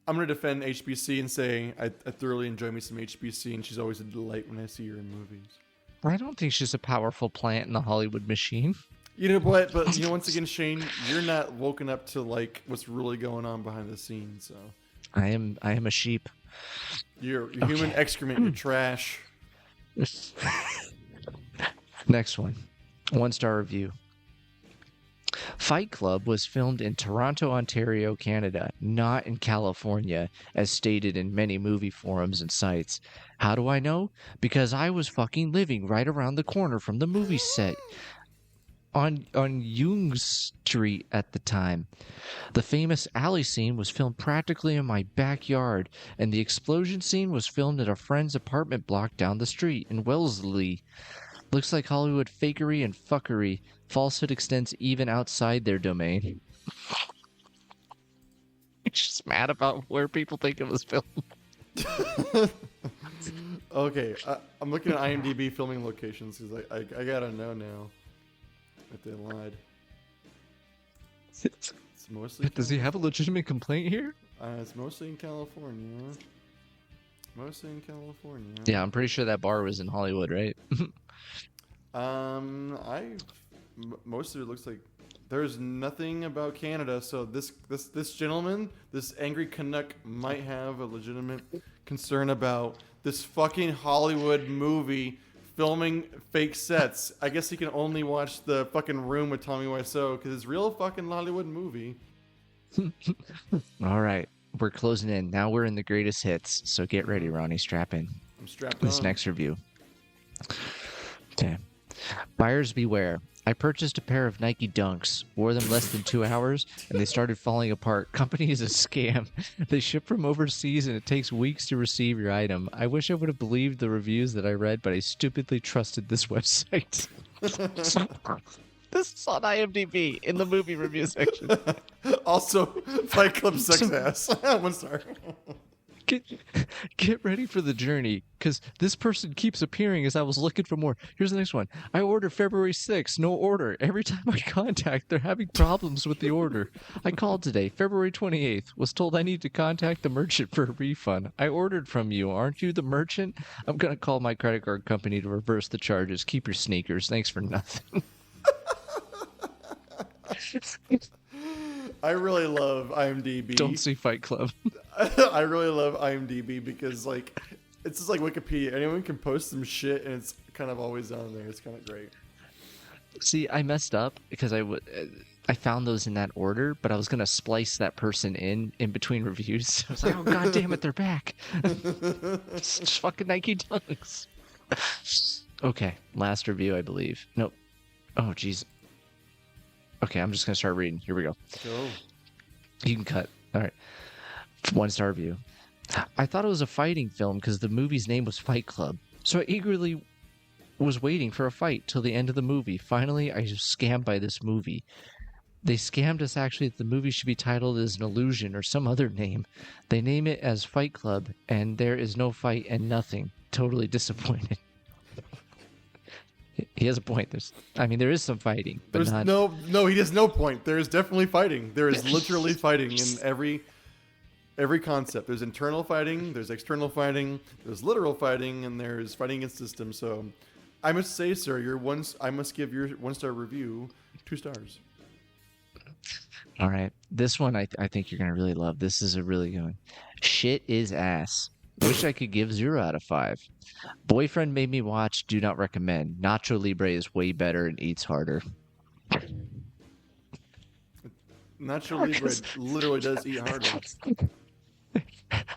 I'm going to defend HBC and say I thoroughly enjoy me some HBC, and she's always a delight when I see her in movies. I don't think she's a powerful plant in the Hollywood machine. You know what? But once again, Shane, you're not woken up to like what's really going on behind the scenes. So I am a sheep. You're human excrement. You're trash. Next one. 1-star review. Fight Club was filmed in Toronto, Ontario, Canada, not in California, as stated in many movie forums and sites. How do I know? Because I was fucking living right around the corner from the movie set on Yonge Street at the time. The famous alley scene was filmed practically in my backyard, and the explosion scene was filmed at a friend's apartment block down the street in Wellesley. Looks like Hollywood fakery and fuckery. Falsehood extends even outside their domain. It's just mad about where people think it was filmed. Okay, I'm looking at IMDb filming locations because I gotta know now if they lied. It's mostly. Does he have a legitimate complaint here? It's mostly in California. Mostly in California. Yeah, I'm pretty sure that bar was in Hollywood, right? Most of it looks like there's nothing about Canada. So this gentleman, this angry Canuck, might have a legitimate concern about this fucking Hollywood movie filming fake sets. I guess he can only watch The fucking Room with Tommy Wiseau because it's real fucking Hollywood movie. All right, we're closing in. Now we're in the greatest hits. So get ready, Ronnie. Strap in. I'm strapped This on. next review. Okay. Buyers beware. I purchased a pair of Nike Dunks, wore them less than 2 hours, and they started falling apart. Company is a scam. They ship from overseas, and it takes weeks to receive your item. I wish I would have believed the reviews that I read, but I stupidly trusted this website. This is on IMDb in the movie review section. Also, Fight Club sex ass. 1 star. Get ready for the journey, because this person keeps appearing as I was looking for more. Here's the next one. I ordered February 6th, no order. Every time I contact, they're having problems with the order. I called today, February 28th, was told I need to contact the merchant for a refund. I ordered from you. Aren't you the merchant? I'm going to call my credit card company to reverse the charges. Keep your sneakers. Thanks for nothing. I really love IMDb. Don't see Fight Club. I really love IMDb because it's just like Wikipedia. Anyone can post some shit and it's kind of always on there. It's kind of great. See, I messed up because I found those in that order, but I was gonna splice that person in between reviews. I was like, oh god damn it, they're back. It's just fucking Nike Dunks. Okay, last review, I believe. Nope. Oh jeez. Okay, I'm just gonna start reading. Here we go. Go. You can cut. All right. 1-star review. I thought it was a fighting film because the movie's name was Fight Club. So I eagerly was waiting for a fight till the end of the movie. Finally, I was scammed by this movie. They scammed us actually that the movie should be titled as An Illusion or some other name. They name it as Fight Club, and there is no fight and nothing. Totally disappointed. He has a point. There is some fighting, but There's not... no, he has no point. There is definitely fighting. There is literally fighting in every Every concept. There's internal fighting, there's external fighting, there's literal fighting, and there's fighting against systems. So I must say, sir, I must give your 1-star review 2 stars. All right. This one I think you're going to really love. This is a really good one. Shit is ass. Wish I could give 0 out of 5. Boyfriend made me watch. Do not recommend. Nacho Libre is way better and eats harder. Nacho Libre literally does eat harder.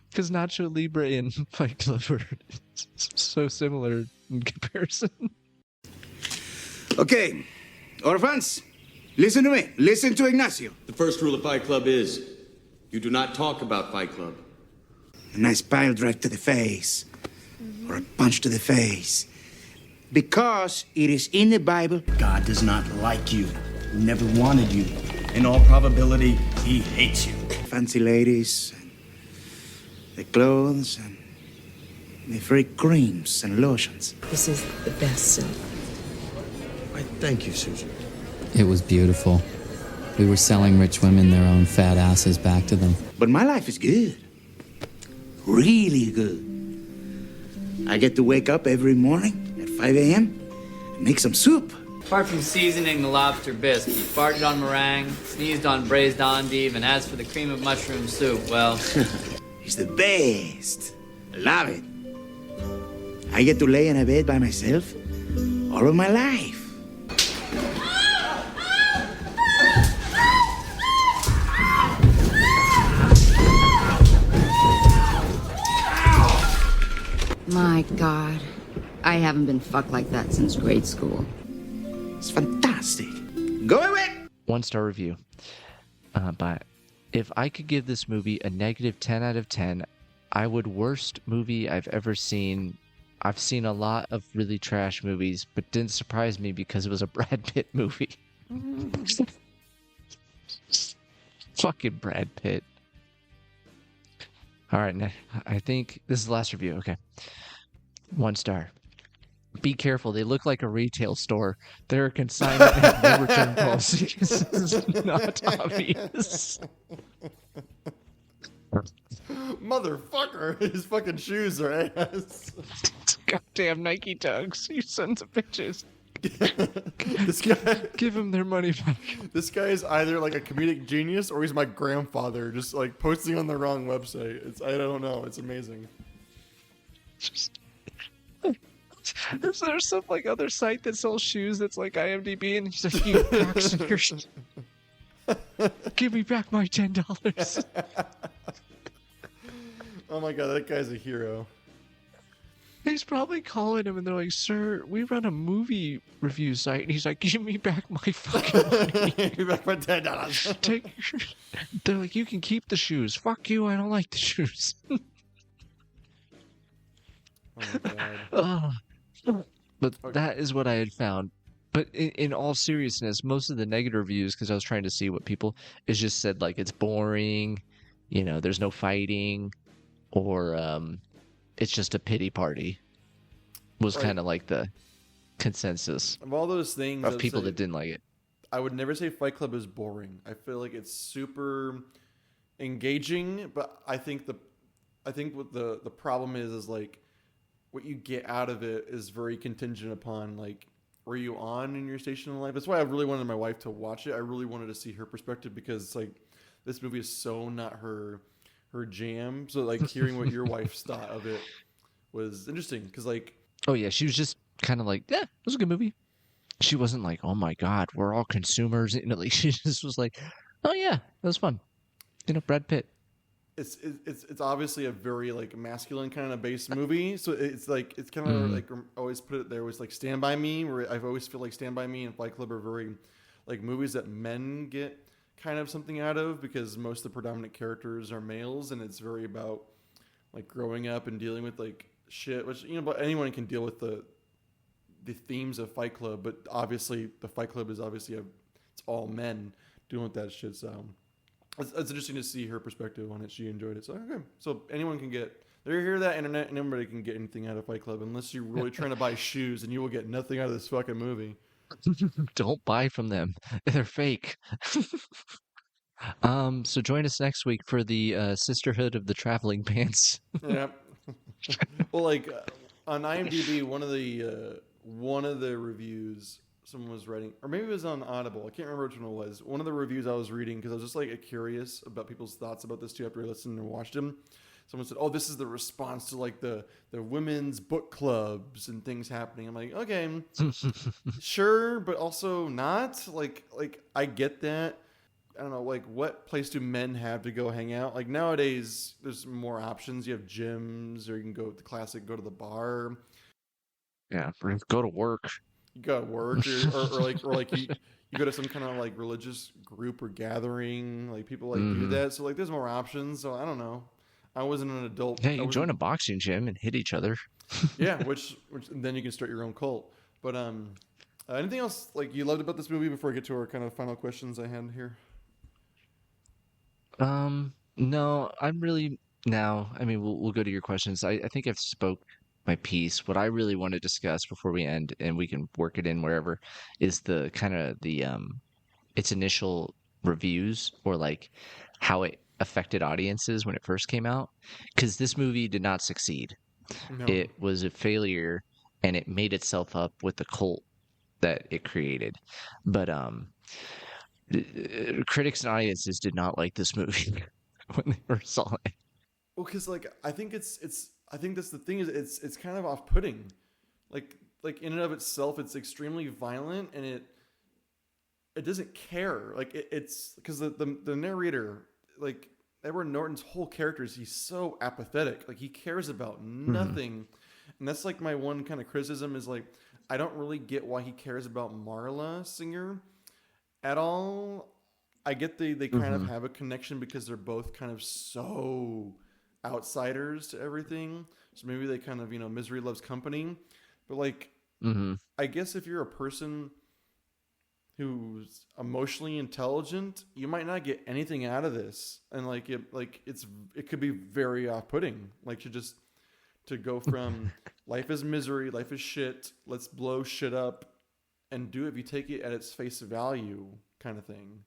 Because Nacho Libre and Fight Club are so similar in comparison. Okay, orphans, listen to me. Listen to Ignacio. The first rule of Fight Club is you do not talk about Fight Club. A nice pile drive to the face, or a punch to the face. Because it is in the Bible. God does not like you, never wanted you. In all probability, he hates you. Fancy ladies, and the clothes, and the free creams and lotions. This is the best silk. Why, thank you, Susan. It was beautiful. We were selling rich women their own fat asses back to them. But my life is good. Really good. I get to wake up every morning at 5 a.m. and make some soup. Apart from seasoning the lobster bisque, he farted on meringue, sneezed on braised endive, and as for the cream of mushroom soup, well... It's the best. I love it. I get to lay in a bed by myself all of my life. My God. I haven't been fucked like that since grade school. It's fantastic. Go away! 1-star review. But if I could give this movie a negative 10 out of 10, I would worst movie I've ever seen. I've seen a lot of really trash movies, but didn't surprise me because it was a Brad Pitt movie. Fucking Brad Pitt. All right, now, I think this is the last review. Okay. 1 star. Be careful. They look like a retail store. They're a consignment and no return policy. This is not obvious. Motherfucker. His fucking shoes are ass. Goddamn Nike Tugs. You sons of bitches. This guy, give him their money back. This guy is either like a comedic genius or he's my grandfather, just like posting on the wrong website. I don't know. It's amazing. There's some like other site that sells shoes that's like IMDb, and he's like, "You cocksuckers, give me back my $10." Oh my god, that guy's a hero. He's probably calling him, and they're like, "Sir, we run a movie review site," and he's like, "Give me back my fucking money. Give me back my $10. Take." They're like, "You can keep the shoes. Fuck you. I don't like the shoes." Oh my god. But that is what I had found. But in all seriousness, most of the negative reviews, because I was trying to see what people, is just said like it's boring, you know, there's no fighting, or it's just a pity party. Was kind of like the consensus of all those things of people that didn't like it. I would never say Fight Club is boring. I feel like it's super engaging, but I think what the problem is like what you get out of it is very contingent upon like were you on in your station in life. That's why I really wanted my wife to watch it. I really wanted to see her perspective because it's like this movie is so not her jam. So like hearing what your wife thought of it was interesting because like oh yeah, she was just kind of like, yeah, it was a good movie. She wasn't like, oh my god, we're all consumers. You know, like she just was like, oh yeah, it was fun. You know, Brad Pitt. It's obviously a very like masculine kind of based movie. So it's like it's kind of like always put it there was like Stand By Me, where I've always feel like Stand By Me and Fight Club are very like movies that men get kind of something out of because most of the predominant characters are males, and it's very about like growing up and dealing with like shit, which you know, but anyone can deal with the themes of Fight Club, but obviously the Fight Club is obviously it's all men dealing with that shit. So it's interesting to see her perspective on it. She enjoyed it. So okay, so anyone can get there. Hear that, internet, and everybody can get anything out of Fight Club unless you're really trying to buy shoes, and you will get nothing out of this fucking movie. Don't buy from them. They're fake. So join us next week for the Sisterhood of the Traveling Pants. Yeah. Well, like on IMDb, one of the reviews someone was writing, or maybe it was on Audible. I can't remember which one it was. One of the reviews I was reading because I was just like curious about people's thoughts about this too after I listened and watched them. Someone said, "Oh, this is the response to like the women's book clubs and things happening." I'm like, okay, sure, but also not. Like I get that. I don't know, like what place do men have to go hang out? Like nowadays, there's more options. You have gyms, or you can go with the classic, go to the bar. Yeah, or go to work. You go to work, or like you go to some kind of like religious group or gathering. Like people like do that. So like there's more options. So I don't know. I wasn't an adult. Yeah, you can join a boxing gym and hit each other. Yeah, which then you can start your own cult. But anything else like you loved about this movie before I get to our kind of final questions I had here? No, I'm really now. I mean, we'll go to your questions. I think I've spoke my piece. What I really want to discuss before we end, and we can work it in wherever, is the kind of the its initial reviews or like how it affected audiences when it first came out. Because this movie did not succeed. No. It was a failure, and it made itself up with the cult that it created. But critics and audiences did not like this movie when they first saw it. Well, because like I think I think that's the thing is it's kind of off-putting, like in and of itself it's extremely violent and it doesn't care like it's because the narrator like Edward Norton's whole character is he's so apathetic, like he cares about nothing, and that's like my one kind of criticism is like I don't really get why he cares about Marla Singer at all. I get they kind of have a connection because they're both kind of so outsiders to everything. So maybe they kind of, misery loves company. But like, I guess if you're a person who's emotionally intelligent, you might not get anything out of this. And like it could be very off-putting. Like to go from life is misery, life is shit, let's blow shit up and do it if you take it at its face value kind of thing.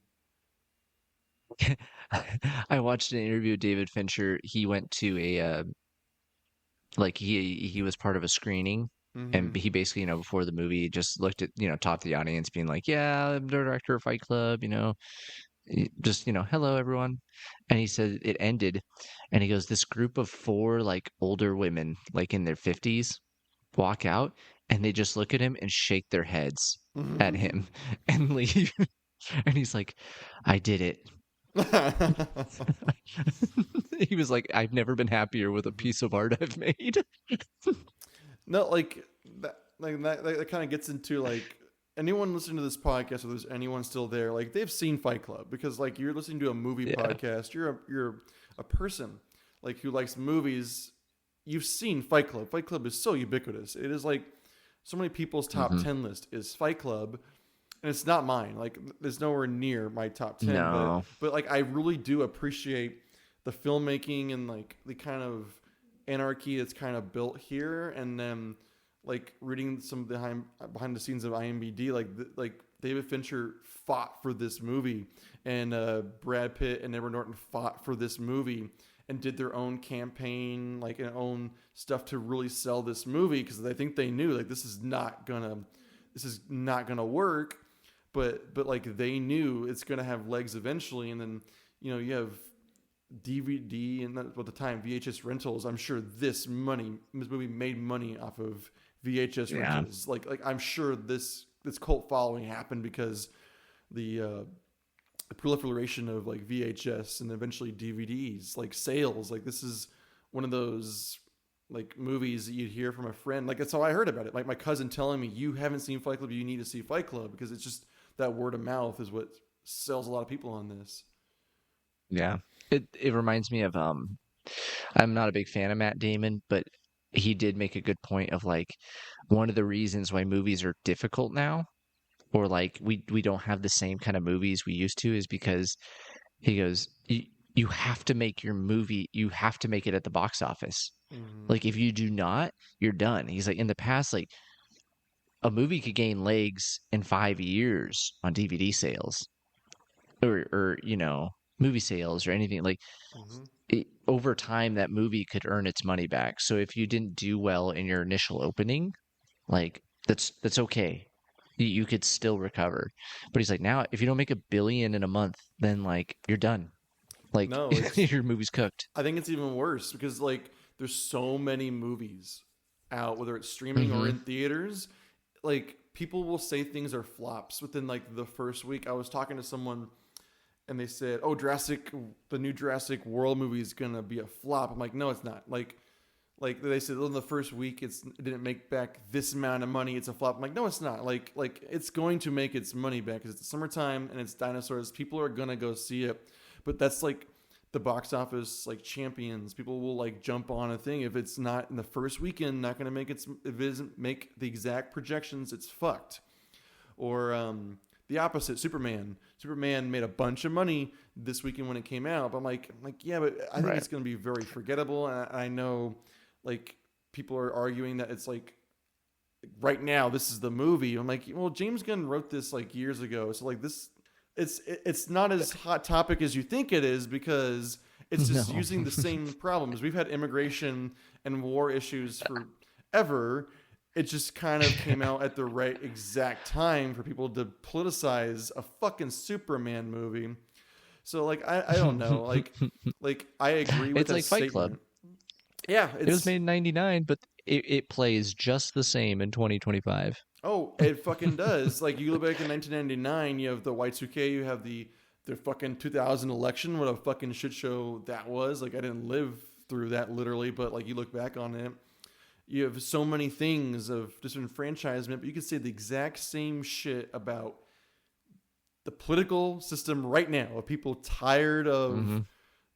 I watched an interview with David Fincher. He went to a he was part of a screening, and he basically before the movie just looked at taught the audience being like, yeah, I'm the director of Fight Club, just hello everyone, and he said it ended, and he goes, this group of 4 like older women like in their 50s walk out and they just look at him and shake their heads at him and leave. And he's like, I did it. He was like, I've never been happier with a piece of art I've made. No, like that kind of gets into like anyone listening to this podcast, or there's anyone still there, like they've seen Fight Club because like you're listening to a movie podcast. You're a person like who likes movies. You've seen Fight Club. Fight Club is so ubiquitous. It is like so many people's top 10 list is Fight Club. And it's not mine. Like, there's nowhere near my top 10. No. But like, I really do appreciate the filmmaking and like the kind of anarchy that's kind of built here. And then like reading some behind the scenes of IMDb, like David Fincher fought for this movie, and Brad Pitt and Edward Norton fought for this movie and did their own campaign, like and own stuff to really sell this movie because I think they knew like this is not gonna work. But like they knew it's gonna have legs eventually, and then you have DVD and at the time VHS rentals. I'm sure this movie made money off of VHS rentals. Like I'm sure this cult following happened because the proliferation of like VHS and eventually DVDs, like sales. Like this is one of those like movies that you'd hear from a friend. Like that's how I heard about it. Like my cousin telling me, you haven't seen Fight Club, you need to see Fight Club, because it's just that word of mouth is what sells a lot of people on this. Yeah. It reminds me of I'm not a big fan of Matt Damon, but he did make a good point of like one of the reasons why movies are difficult now, or like we don't have the same kind of movies we used to, is because he goes, you have to make your movie, you have to make it at the box office. Like if you do not, you're done. He's like, in the past, like a movie could gain legs in 5 years on DVD sales, or movie sales or anything. Like over time, that movie could earn its money back. So if you didn't do well in your initial opening, like that's okay. You could still recover. But he's like, now if you don't make $1 billion in a month, then like you're done. Like No, your movie's cooked. I think it's even worse because like there's so many movies out, whether it's streaming or in theaters. Like people will say things are flops within like the first week. I was talking to someone and they said, "Oh, the new Jurassic World movie is gonna be a flop." I'm like, "No, it's not." Like they said, in the first week, it didn't make back this amount of money. It's a flop. I'm like, no, it's not. Like it's going to make its money back because it's summertime and it's dinosaurs. People are gonna go see it, but that's like the box office like champions. People will like jump on a thing if it's not in the first weekend. Not gonna make if it doesn't make the exact projections, it's fucked. Or the opposite, Superman. Superman made a bunch of money this weekend when it came out. But I'm like, yeah, but I think it's going to be very forgettable. And I know, like, people are arguing that it's like, right now, this is the movie. I'm like, well, James Gunn wrote this like years ago. So like this, it's not as hot topic as you think it is because it's just using the same problems. We've had immigration and war issues forever. It just kind of came out at the right exact time for people to politicize a fucking Superman movie. So like I don't know, like I agree with it's like Fight Club. Yeah, it was made in '99, but it plays just the same in 2025. Oh, it fucking does. Like you look back in 1999, you have the Y2K, you have the fucking 2000 election. What a fucking shit show that was. Like I didn't live through that literally, but like you look back on it. You have so many things of disenfranchisement, but you can say the exact same shit about the political system right now of people tired of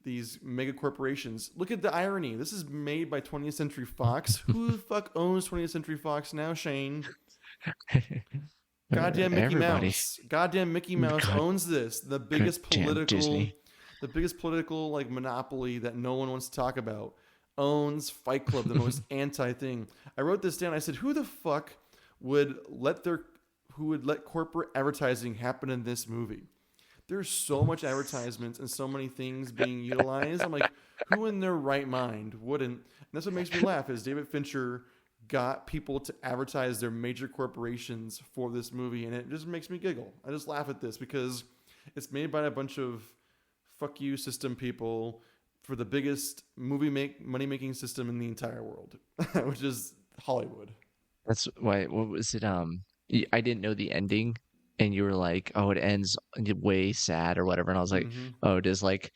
these mega corporations. Look at the irony. This is made by 20th Century Fox. Who the fuck owns 20th Century Fox now, Shane? Goddamn Mickey Mouse. Goddamn Mickey Mouse owns this. The biggest political like monopoly that no one wants to talk about. Owns Fight Club, the most anti thing. I wrote this down. I said, who the fuck would let corporate advertising happen in this movie? There's so much advertisements and so many things being utilized. I'm like, who in their right mind wouldn't? And that's what makes me laugh is David Fincher got people to advertise their major corporations for this movie, and it just makes me giggle. I just laugh at this because it's made by a bunch of fuck you system people for the biggest money-making system in the entire world, which is Hollywood. That's why. What was it? I didn't know the ending, and you were like, "Oh, it ends way sad or whatever," and I was like, "Oh, does like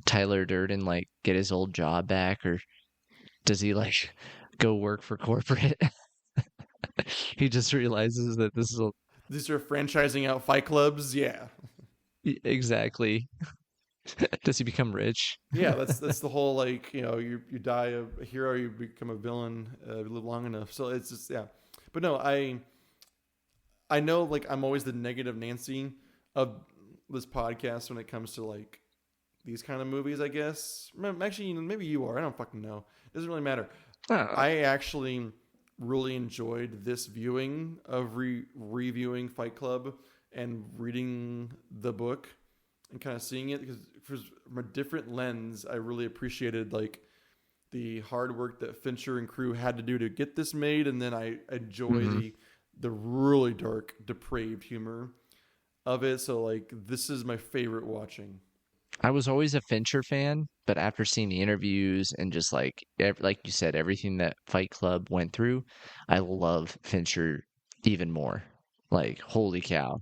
Tyler Durden like get his old job back, or does he like go work for corporate?" He just realizes that these are franchising out Fight Clubs. Yeah, exactly. Does he become rich? Yeah, that's the whole like, you know, you die a hero, you become a villain, you live long enough. So it's just but no, I know like I'm always the negative Nancy of this podcast when it comes to like these kind of movies. I guess actually maybe you are. I don't fucking know. It doesn't really matter. I actually really enjoyed this viewing of reviewing Fight Club and reading the book. And kind of seeing it because from a different lens, I really appreciated like the hard work that Fincher and crew had to do to get this made, and then I enjoy the really dark, depraved humor of it. So like this is my favorite watching. I was always a Fincher fan, but after seeing the interviews and just like you said, everything that Fight Club went through, I love Fincher even more. Like holy cow.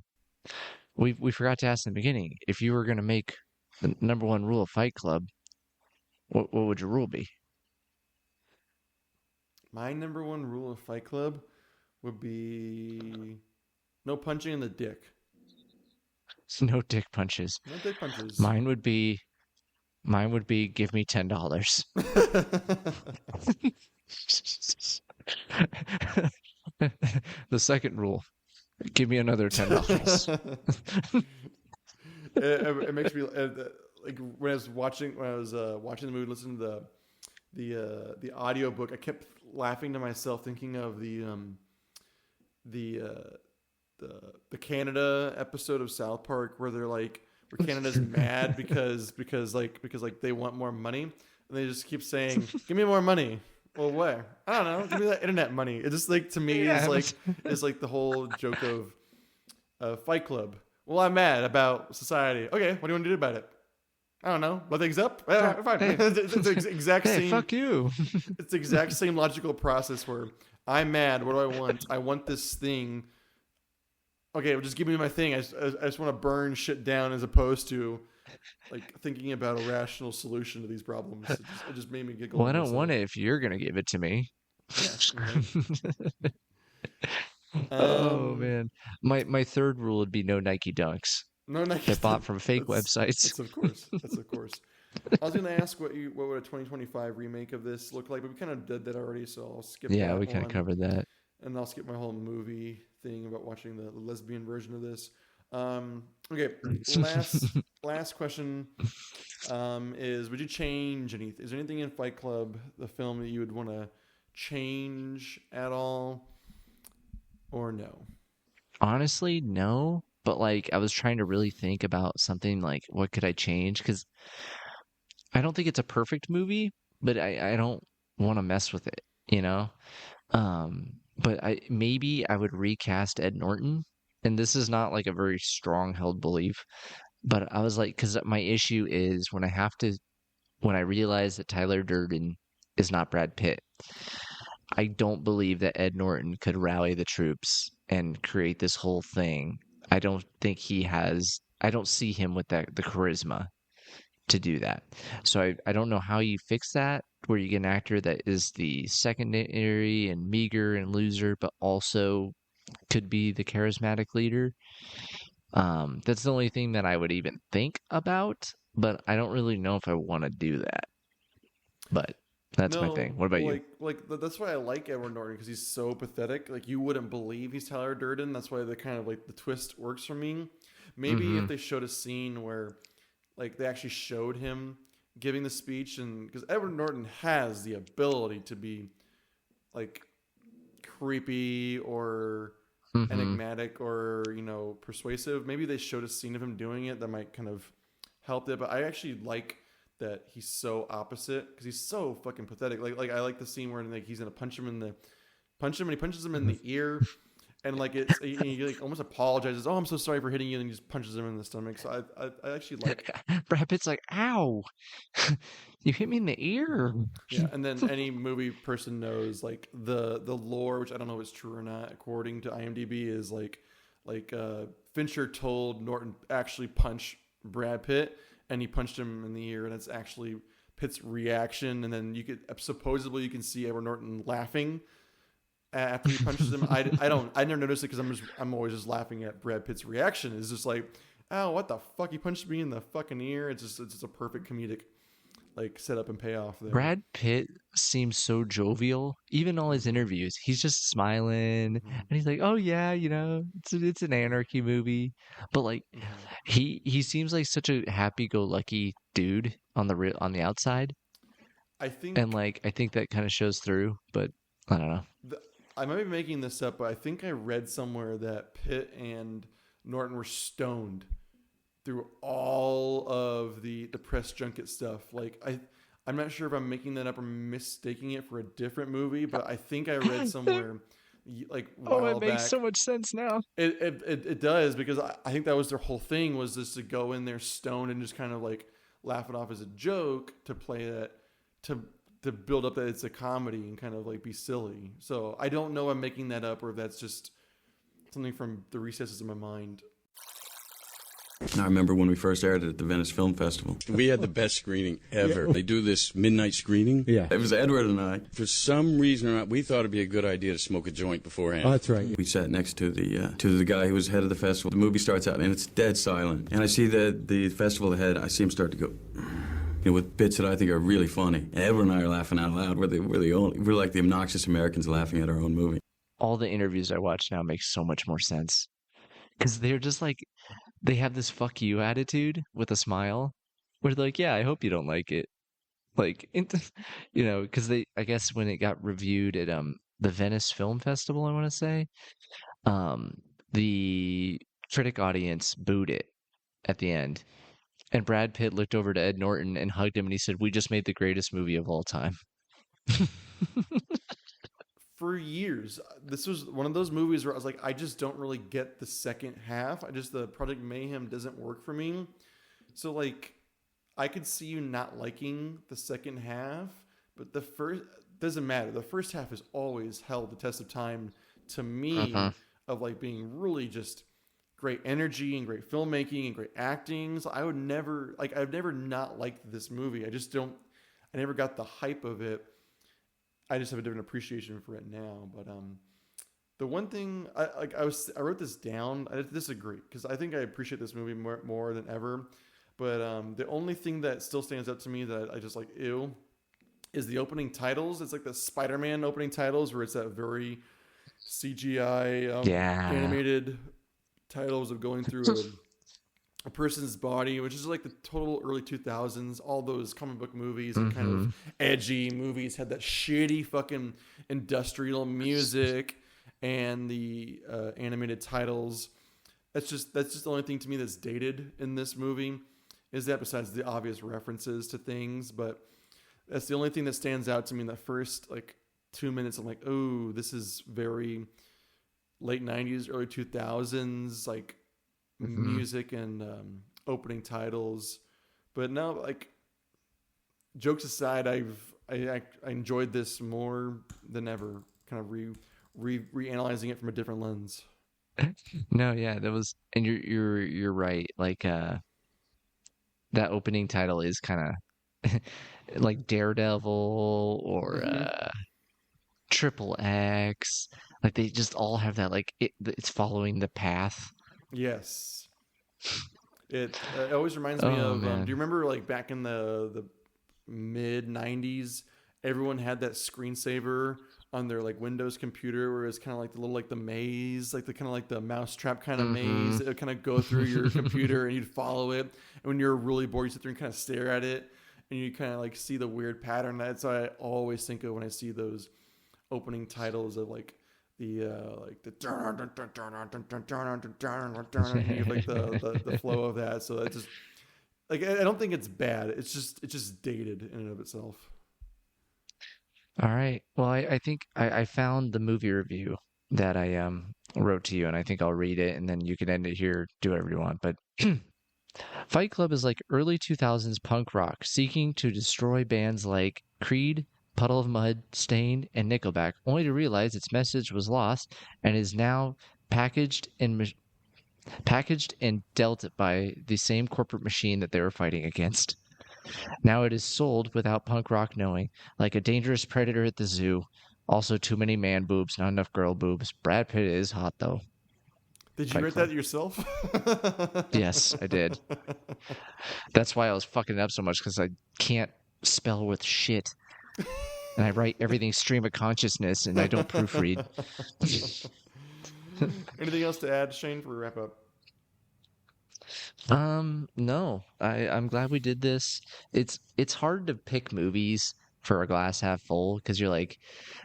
We forgot to ask in the beginning, if you were going to make the number one rule of Fight Club, what would your rule be? My number one rule of Fight Club would be no punching in the dick. No dick punches. No dick punches. Mine would be give me $10. The second rule. Give me another $10. It makes me like when I was watching the movie, listening to the audio book. I kept laughing to myself, thinking of the Canada episode of South Park where they're like where Canada's mad because they want more money, and they just keep saying, "Give me more money." Well, where? I don't know. Give me that internet money. It just like to me is like the whole joke of Fight Club. Well, I'm mad about society. Okay, what do you want to do about it? I don't know. Blow things up? Fine. Hey. It's the exact same. Hey, fuck you. It's the exact same logical process where I'm mad. What do I want? I want this thing. Okay, well, just give me my thing. I just want to burn shit down as opposed to like thinking about a rational solution to these problems. It just made me giggle. Well, I don't want it if you're gonna give it to me. Yeah, Oh man, my third rule would be no Nike Dunks. No Nike. Get bought from fake websites. That's of course. That's of course. I was going to ask what would a 2025 remake of this look like, but we kind of did that already, so I'll skip. Yeah, that we kind of covered that. And I'll skip my whole movie thing about watching the lesbian version of this. Okay, last question is: would you change anything? Is there anything in Fight Club, the film, that you would want to change at all, or no? Honestly, no. But like, I was trying to really think about something like, what could I change? Because I don't think it's a perfect movie, but I don't want to mess with it, you know. But maybe I would recast Ed Norton, and this is not like a very strong held belief, but I was like, because my issue is when I realize that Tyler Durden is not Brad Pitt, I don't believe that Ed Norton could rally the troops and create this whole thing. I don't think I don't see him with the charisma to do that. So I don't know how you fix that, where you get an actor that is the secondary and meager and loser, but also could be the charismatic leader. That's the only thing that I would even think about, but I don't really know if I want to do that. But that's my thing. What about you? Like that's why I like Edward Norton, because he's so pathetic. Like, you wouldn't believe he's Tyler Durden. That's why the kind of like the twist works for me. Maybe if they showed a scene where like they actually showed him giving the speech, and because Edward Norton has the ability to be like creepy or enigmatic or, you know, persuasive. Maybe they showed a scene of him doing it that might kind of help it. But I actually like that he's so opposite, because he's so fucking pathetic. Like I like the scene where like he's gonna punch him and he punches him in the ear, and like he like almost apologizes. Oh, I'm so sorry for hitting you, and he just punches him in the stomach. So I actually like Brad Pitt's like, ow, you hit me in the ear. Yeah, and then any movie person knows like the lore, which I don't know if it's true or not, according to IMDb, is like Fincher told Norton actually punch Brad Pitt, and he punched him in the ear, and it's actually Pitt's reaction. And then you can see Edward Norton laughing after he punches him. I never noticed it, because I'm always just laughing at Brad Pitt's reaction. It's just like, oh, what the fuck? He punched me in the fucking ear. It's just a perfect comedic like setup and payoff there. Brad Pitt seems so jovial, even all his interviews. He's just smiling, and he's like, "Oh yeah, you know, it's an anarchy movie," but like, he seems like such a happy-go-lucky dude on the outside. I think that kind of shows through, but I don't know. I might be making this up, but I think I read somewhere that Pitt and Norton were stoned through all of the press junket stuff. Like I'm not sure if I'm making that up or mistaking it for a different movie, but I think I read somewhere like it makes so much sense now. It does, because I think that was their whole thing, was just to go in there stoned and just kind of like laugh it off as a joke, to play that to build up that it's a comedy and kind of like be silly. So I don't know if I'm making that up or if that's just something from the recesses of my mind. I remember when we first aired it at the Venice Film Festival. We had the best screening ever. Yeah. They do this midnight screening. Yeah. It was Edward and I. For some reason, we thought it'd be a good idea to smoke a joint beforehand. Oh, that's right. We sat next to the guy who was head of the festival. The movie starts out and it's dead silent. And I see the festival head. I see him start to go, you know, with bits that I think are really funny. And Edward and I are laughing out loud. We're like the obnoxious Americans laughing at our own movie. All the interviews I watch now make so much more sense, because they're just like, they have this fuck you attitude with a smile, where they're like, yeah, I hope you don't like it. Like, you know, because I guess when it got reviewed at the Venice Film Festival, I want to say, the critic audience booed it at the end. And Brad Pitt looked over to Ed Norton and hugged him, and he said, "We just made the greatest movie of all time." For years, this was one of those movies where I was like, I just don't really get the second half. The Project Mayhem doesn't work for me. So like, I could see you not liking the second half, but the first doesn't matter. The first half has always held the test of time to me, of like being really just great energy and great filmmaking and great acting. So I've never not liked this movie. I never got the hype of it. I just have a different appreciation for it now. But the one thing I wrote this down. I disagree because I think I appreciate this movie more than ever. But the only thing that still stands out to me that I just like is the opening titles. It's like the Spider-Man opening titles where it's that very CGI animated titles of going through a person's body, which is like the total early 2000s. All those comic book movies and kind of edgy movies had that shitty fucking industrial music and the animated titles. That's just the only thing to me that's dated in this movie, is that besides the obvious references to things. But that's the only thing that stands out to me in the first like 2 minutes. I'm like, oh, this is very late 90s, early 2000s, like music and opening titles. But no, like, jokes aside, I enjoyed this more than ever, kind of reanalyzing it from a different lens. No, yeah, that was, and you're right. Like that opening title is kind of like Daredevil or Triple X. Like they just all have that, like it's following the path. Yes. It always reminds me of, do you remember like back in the mid 90s, everyone had that screensaver on their like Windows computer where it's kind of like the little, like the maze, like the kind of like the mousetrap kind of maze. It would kind of go through your computer and you'd follow it. And when you're really bored, you sit there and kind of stare at it and you kind of like see the weird pattern. That's what I always think of when I see those opening titles of like the like the like the flow of that. So that's just like, I don't think it's bad. It's just dated in and of itself. All right. Well, I think I found the movie review that I wrote to you, and I think I'll read it, and then you can end it here, do whatever you want. But Fight Club is like early 2000s punk rock, seeking to destroy bands like Creed, Puddle of Mud, Stain, and Nickelback, only to realize its message was lost and is now packaged and dealt by the same corporate machine that they were fighting against. Now it is sold without punk rock knowing, like a dangerous predator at the zoo. Also, too many man boobs, not enough girl boobs. Brad Pitt is hot, though. Did you write that yourself? Yes, I did. That's why I was fucking it up so much, because I can't spell with shit. And I write everything stream of consciousness, and I don't proofread. Anything else to add, Shane, for a wrap up? No. I'm glad we did this. It's hard to pick movies for a glass half full, because you're like,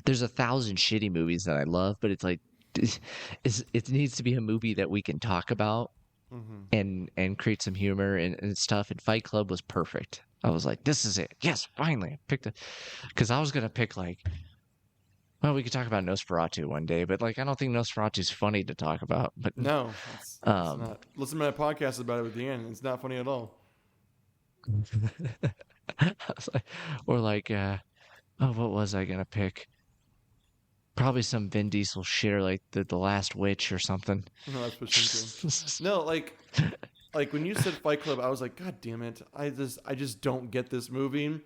there's 1,000 shitty movies that I love, but it's like, it needs to be a movie that we can talk about and create some humor and stuff. And Fight Club was perfect. I was like, this is it. Yes, finally. I picked it. Because I was going to pick like, well, we could talk about Nosferatu one day, but like, I don't think Nosferatu's funny to talk about. But no, it's not. Listen to my podcast about it at the end. It's not funny at all. Or like, what was I going to pick? Probably some Vin Diesel shit, or like the Last Witch or something. No, that's pushing too. No, like when you said Fight Club, I was like, God damn it! I just don't get this movie.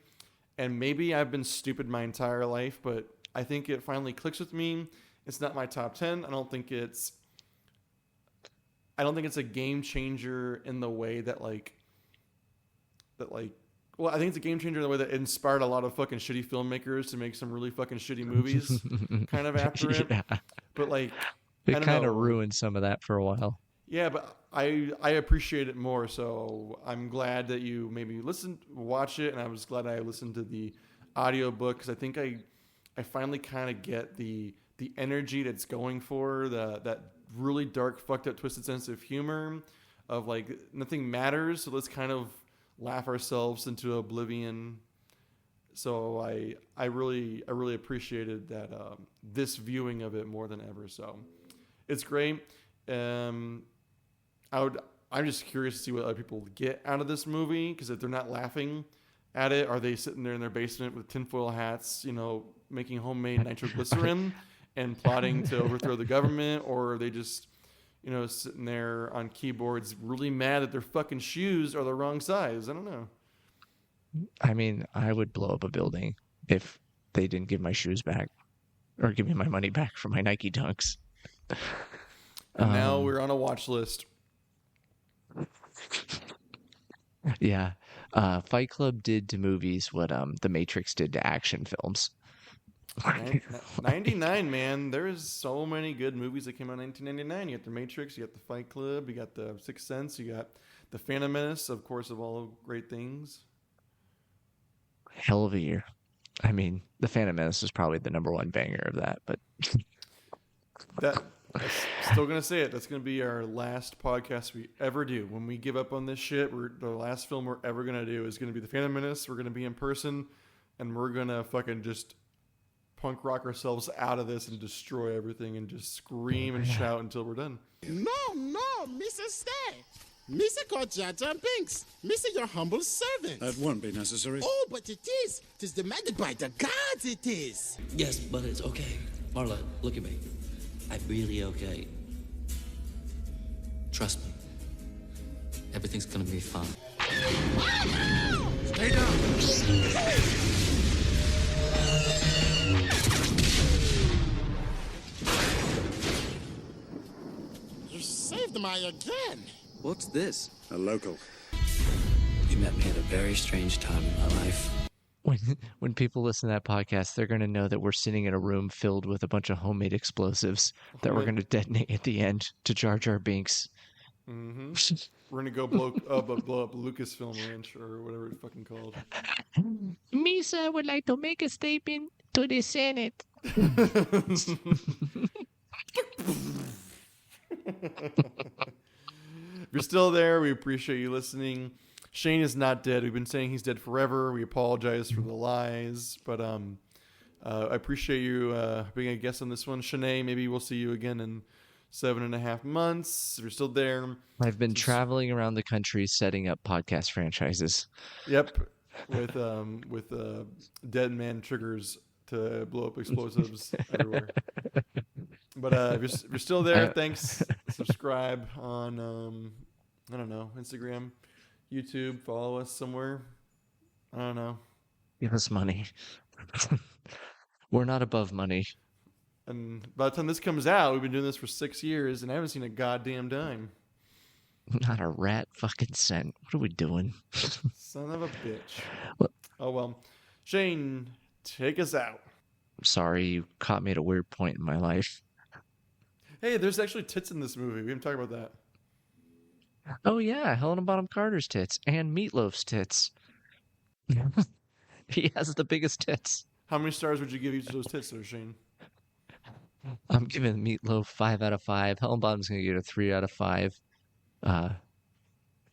And maybe I've been stupid my entire life, but I think it finally clicks with me. It's not my top 10. I don't think it's a game changer in the way that like. Well, I think it's a game changer in the way that it inspired a lot of fucking shitty filmmakers to make some really fucking shitty movies kind of after it. Yeah. But like, it kind of ruined some of that for a while. Yeah, but I appreciate it more. So I'm glad that you maybe watch it. And I was glad I listened to the audiobook, because I think I finally kind of get the energy that's going for that really dark, fucked up, twisted sense of humor of like nothing matters. So let's kind of laugh ourselves into oblivion. So I really appreciated that this viewing of it more than ever. So it's great. I'm just curious to see what other people get out of this movie, because if they're not laughing at it, are they sitting there in their basement with tinfoil hats, making homemade nitroglycerin and plotting to overthrow the government, or are they just sitting there on keyboards really mad that their fucking shoes are the wrong size? I don't know. I mean, I would blow up a building if they didn't give my shoes back or give me my money back for my Nike Dunks. And now we're on a watch list. Yeah. Fight Club did to movies what The Matrix did to action films. 99, man. There's so many good movies that came out in 1999. You got The Matrix, you got The Fight Club, you got The Sixth Sense, you got The Phantom Menace, of course, of all great things. Hell of a year. I mean, The Phantom Menace is probably the number one banger of that, but that's still gonna say it. That's gonna be our last podcast we ever do. When we give up on this shit, the last film we're ever gonna do is gonna be The Phantom Menace. We're gonna be in person, and we're gonna fucking just punk rock ourselves out of this and destroy everything and just scream and shout until we're done. No, Mr. Stay. Mr. got Jaja and Binks. Mr. your humble servant. That won't be necessary. Oh, but it is. 'Tis demanded by the gods, it is. Yes, but it's okay. Marla, look at me. I'm really okay. Trust me. Everything's gonna be fine. Stay down. You saved my again. What's this? A local. You met me at a very strange time in my life. When people listen to that podcast, they're going to know that we're sitting in a room filled with a bunch of homemade explosives that we're going to detonate at the end to Jar Jar Binks. Mm-hmm. We're going to go blow up Lucasfilm Ranch or whatever it's fucking called. Misa would like to make a statement to the Senate. If you're still there, we appreciate you listening. Sha'ne is not dead. We've been saying he's dead forever. We apologize for the lies, but I appreciate you being a guest on this one. Sha'ne, maybe we'll see you again in 7.5 months. If you're still there. I've been traveling around the country setting up podcast franchises. Yep, with dead man triggers to blow up explosives everywhere. But if you're still there, thanks. Subscribe on I don't know, Instagram, YouTube. Follow us somewhere. I don't know. Give us money. We're not above money. And by the time this comes out, we've been doing this for 6 years, and I haven't seen a goddamn dime. Not a rat fucking cent. What are we doing? Son of a bitch. Oh, well. Sha'ne, take us out. Sorry, you caught me at a weird point in my life. Hey, there's actually tits in this movie. We haven't talked about that. Oh, yeah. Helena Bonham Carter's tits and Meatloaf's tits. He has the biggest tits. How many stars would you give each of those tits there, Sha'ne? I'm giving Meatloaf 5 out of 5. Helen Bonham's going to get a 3 out of 5.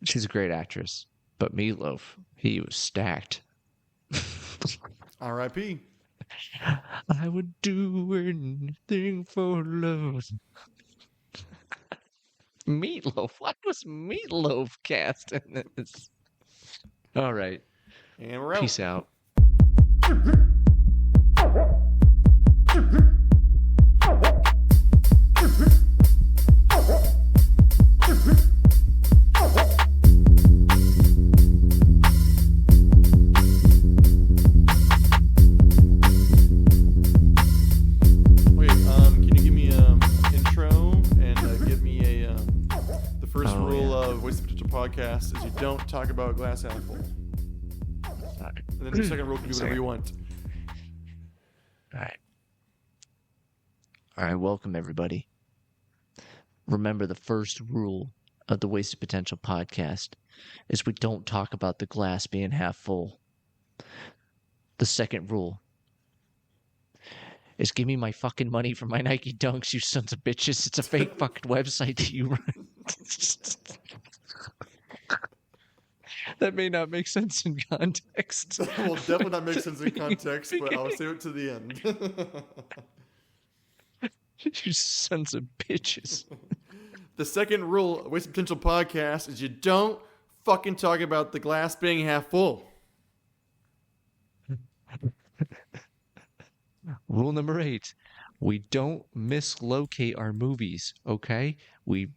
She's a great actress. But Meatloaf, he was stacked. R.I.P. I would do anything for love. Meatloaf? What was Meatloaf cast in this? All right. And we're out. Peace out. Podcast is you don't talk about glass half full. And then the second rule can do whatever you want. All right, welcome everybody. Remember, the first rule of the Wasted Potential podcast is we don't talk about the glass being half full. The second rule is give me my fucking money for my Nike Dunks, you sons of bitches. It's a fake fucking website that you run. That may not make sense in context. Will definitely not make sense in context, but I'll save it to the end. You sons of bitches. The second rule of Wasted Potential podcast is you don't fucking talk about the glass being half full. Rule number 8. We don't mislocate our movies, okay? We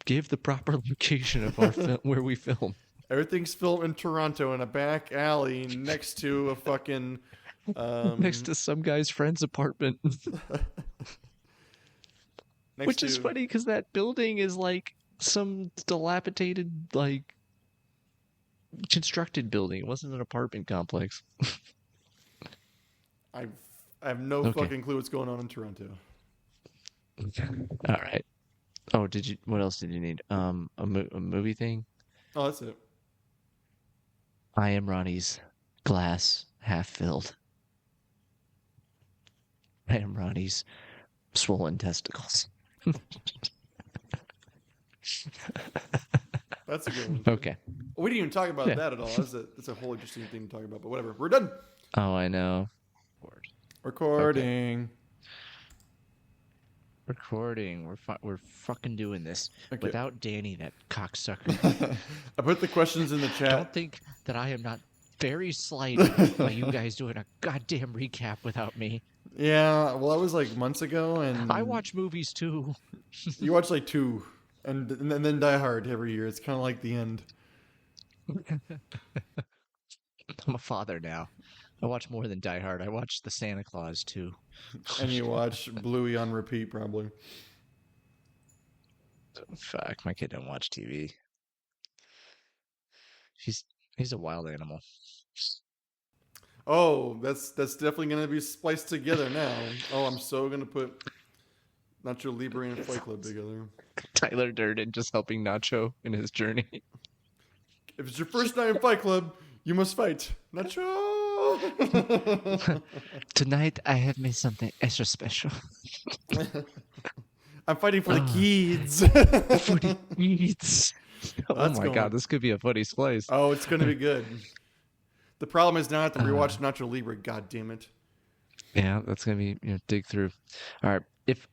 give the proper location of our where we film. Everything's filmed in Toronto in a back alley next to a fucking... next to some guy's friend's apartment. Which is funny because that building is like some dilapidated, like, constructed building. It wasn't an apartment complex. I have no fucking clue what's going on in Toronto. All right. Oh, what else did you need? A movie thing? Oh, that's it. I am Ronnie's glass half filled. I am Ronnie's swollen testicles. That's a good one. Okay. We didn't even talk about that at all. That's a whole interesting thing to talk about, but whatever. We're done. Oh, I know. Recording. We're fucking doing this without Danny, that cocksucker. I put the questions in the chat. Don't think that I am not very slighted by you guys doing a goddamn recap without me. Yeah, well, that was like months ago, and I watch movies too. You watch like 2, and then Die Hard every year. It's kind of like the end. I'm a father now. I watch more than Die Hard. I watch the Santa Claus too. And you watch Bluey on repeat, probably. Fuck, my kid don't watch TV. He's a wild animal. Oh, that's definitely gonna be spliced together now. Oh, I'm so gonna put Nacho Libre and Fight Club together. Tyler Durden just helping Nacho in his journey. If it's your first night in Fight Club, you must fight. Nacho! Tonight I have made something extra special. I'm fighting for the kids. For the kids. Oh my god, this could be a funny splice. Oh, it's gonna be good. The problem is now I have to rewatch Nacho Libre. God damn it. Yeah, that's gonna be dig through. All right, if